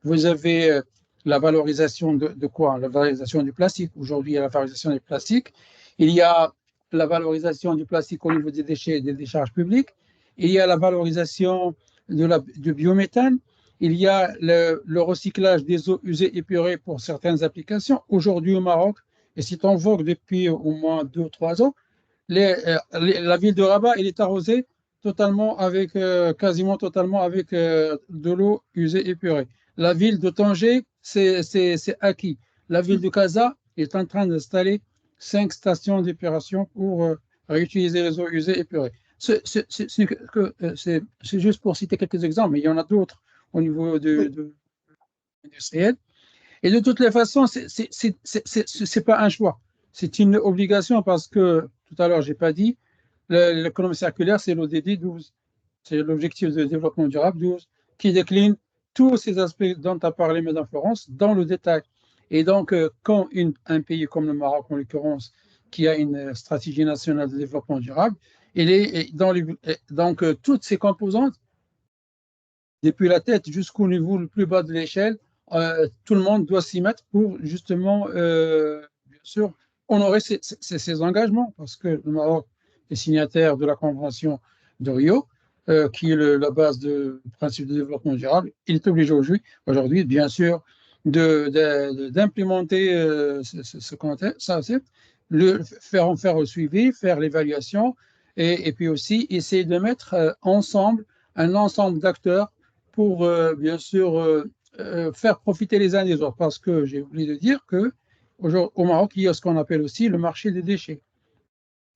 Vous avez la valorisation de quoi? La valorisation du plastique. Aujourd'hui, il y a la valorisation du plastique. Il y a la valorisation du plastique au niveau des déchets et des décharges publiques. Il y a la valorisation du biométhane. Il y a le recyclage des eaux usées épurées pour certaines applications. Aujourd'hui au Maroc, et c'est en vogue depuis au moins 2 ou 3 ans, la ville de Rabat, elle est arrosée quasiment totalement avec de l'eau usée épurée. La ville de Tanger, c'est acquis. La ville de Casa est en train d'installer 5 stations d'épuration pour réutiliser les eaux usées épurées. C'est juste pour citer quelques exemples, mais il y en a d'autres au niveau industriel. Et de toutes les façons, c'est pas un choix. C'est une obligation parce que, tout à l'heure, je n'ai pas dit, l'économie circulaire, c'est l'ODD 12. C'est l'objectif de développement durable 12, qui décline tous ces aspects dont a parlé Mme Florence dans le détail. Et donc, quand un pays comme le Maroc, en l'occurrence, qui a une stratégie nationale de développement durable, donc toutes ces composantes, depuis la tête jusqu'au niveau le plus bas de l'échelle, tout le monde doit s'y mettre pour justement, bien sûr, honorer ses engagements, parce que le Maroc est signataire de la Convention de Rio, qui est la base du principe de développement durable. Il est obligé aujourd'hui, bien sûr, d'implémenter ce concept, faire le suivi, faire l'évaluation, et puis aussi essayer de mettre ensemble un ensemble d'acteurs pour, bien sûr, faire profiter les uns des autres. Parce que j'ai oublié de dire qu'au Maroc, il y a ce qu'on appelle aussi le marché des déchets,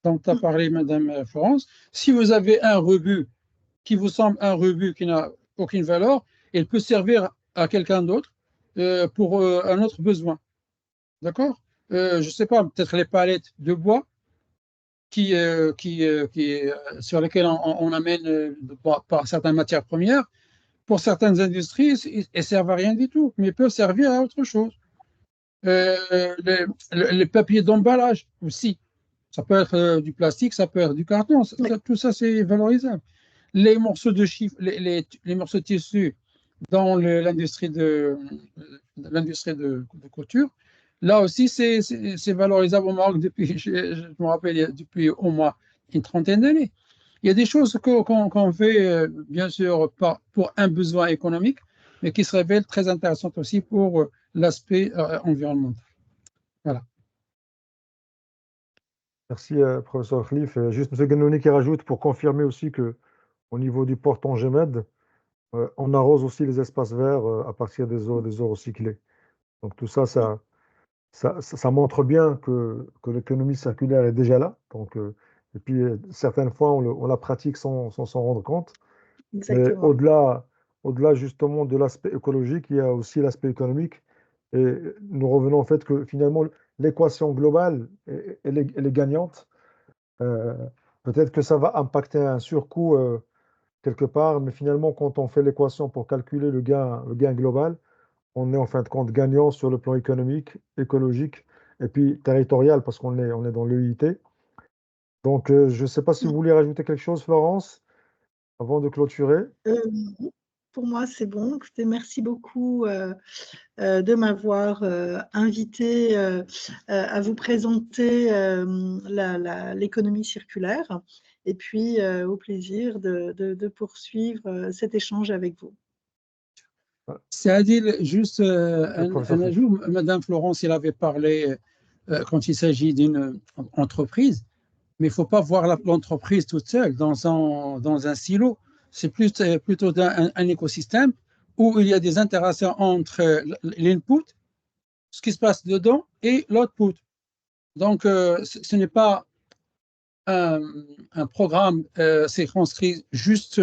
dont a parlé Madame Florence. Si vous avez un rebut qui vous semble un rebut qui n'a aucune valeur, il peut servir à quelqu'un d'autre pour un autre besoin. D'accord? Je ne sais pas, peut-être les palettes de bois sur lesquelles on amène par certaines matières premières. Pour certaines industries, elles ne servent à rien du tout, mais peuvent servir à autre chose. Les papiers d'emballage aussi. Ça peut être du plastique, ça peut être du carton. Tout ça, c'est valorisable. Les morceaux de morceaux de tissu dans l'industrie de couture, là aussi, c'est valorisable au Maroc depuis, je me rappelle, depuis au moins une trentaine d'années. Il y a des choses qu'on fait, bien sûr, pour un besoin économique, mais qui se révèlent très intéressantes aussi pour l'aspect environnemental. Voilà. Merci, professeur Khalif. Juste M. Ganouni qui rajoute pour confirmer aussi qu'au niveau du port Tangemed, on arrose aussi les espaces verts à partir des eaux recyclées. Donc tout ça, ça montre bien que l'économie circulaire est déjà là. Donc, et puis, certaines fois, on la pratique sans s'en rendre compte. Mais Exactement. au-delà justement de l'aspect écologique, il y a aussi l'aspect économique. Et nous revenons au fait que finalement, l'équation globale, elle est gagnante. Euh, Peut-être que ça va impacter un surcoût quelque part, mais finalement, quand on fait l'équation pour calculer le gain global, on est en fin de compte gagnant sur le plan économique, écologique et puis territorial parce qu'on est dans l'EIT. Donc, je ne sais pas si vous voulez rajouter quelque chose, Florence, avant de clôturer. Pour moi, c'est bon. Écoutez, merci beaucoup de m'avoir invité à vous présenter l'économie circulaire et puis au plaisir de poursuivre cet échange avec vous. C'est-à-dire, juste Professeur un Flif. ajout, Madame Florence, elle avait parlé quand il s'agit d'une entreprise, mais il ne faut pas voir l'entreprise toute seule dans un silo. C'est plutôt un écosystème où il y a des interactions entre l'input, ce qui se passe dedans, et l'output. Donc, ce n'est pas un programme circonscrit juste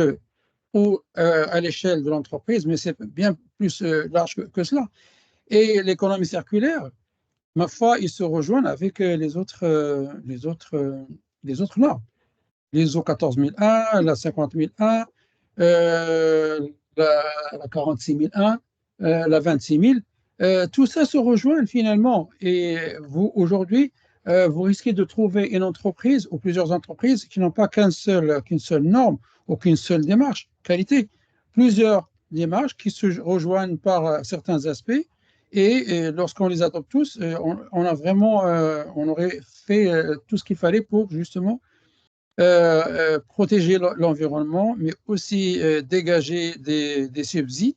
à l'échelle de l'entreprise, mais c'est bien plus large que cela. Et l'économie circulaire, ma foi, ils se rejoignent avec les autres normes. L'ISO 14001, la 50001, la 46001, la 26000, tout ça se rejoint finalement. Et vous, aujourd'hui, vous risquez de trouver une entreprise ou plusieurs entreprises qui n'ont pas qu'une seule norme ou qu'une seule démarche qualité. Plusieurs démarches qui se rejoignent par certains aspects. Et lorsqu'on les adopte tous, on aurait fait tout ce qu'il fallait pour justement protéger l'environnement, mais aussi dégager des subsides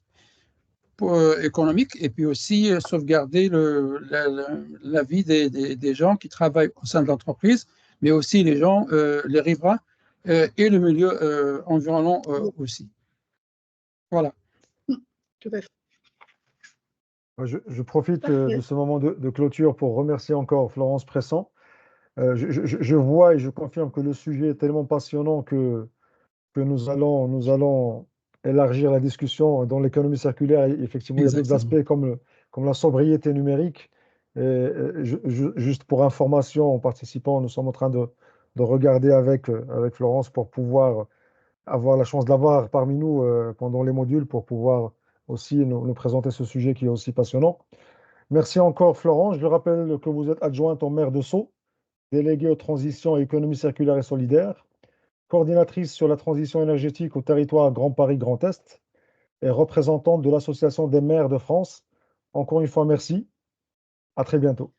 économiques et puis aussi sauvegarder la vie des gens qui travaillent au sein de l'entreprise, mais aussi les gens, les riverains et le milieu environnant aussi. Voilà. Tout à fait. Je profite de ce moment de clôture pour remercier encore Florence Pressant. Je vois et je confirme que le sujet est tellement passionnant que nous allons élargir la discussion dans l'économie circulaire. Effectivement, il y a d'autres Exactement. aspects comme la sobriété numérique. Et, juste pour information aux participants, nous sommes en train de regarder avec Florence pour pouvoir avoir la chance d'avoir parmi nous pendant les modules pour pouvoir aussi nous présenter ce sujet qui est aussi passionnant. Merci encore, Florence. Je rappelle que vous êtes adjointe au maire de Sceaux, déléguée aux transitions et économie circulaire et solidaire, coordinatrice sur la transition énergétique au territoire Grand Paris Grand Est et représentante de l'Association des maires de France Encore une fois, merci. À très bientôt.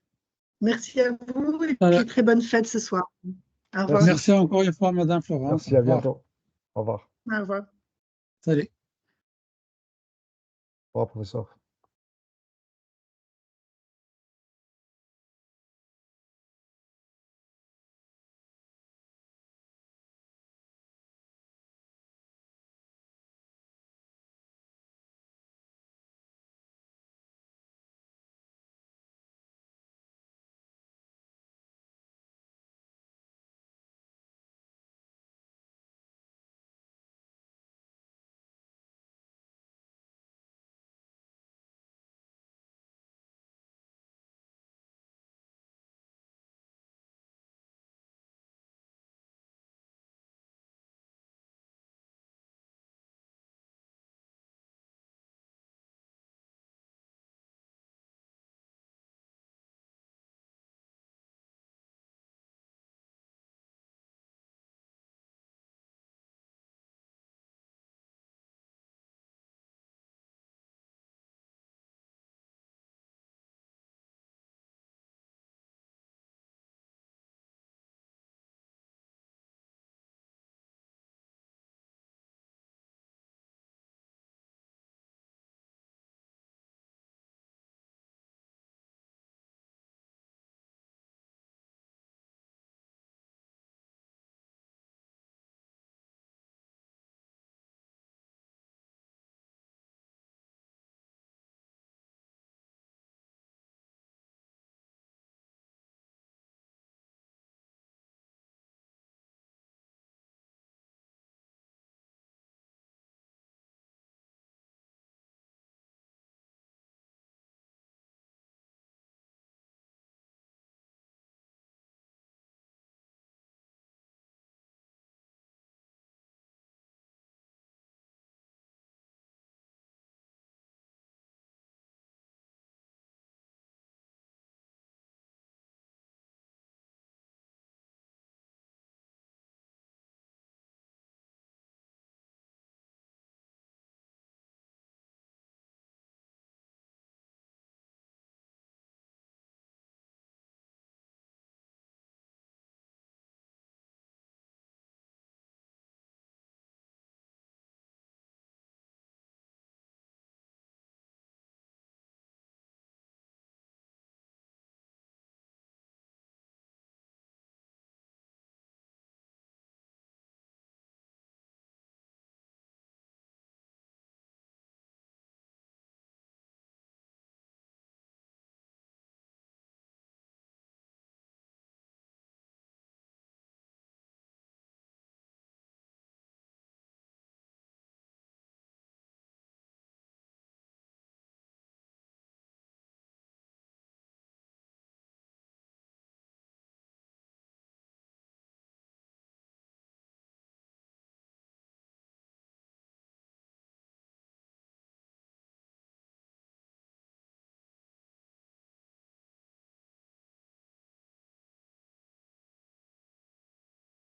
Merci à vous et puis très bonne fête ce soir. Au revoir. Merci encore une fois, Madame Florence. Merci, à bientôt. Au revoir. Au revoir. Salut. Au revoir, professeur.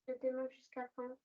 Je demande jusqu'à quand?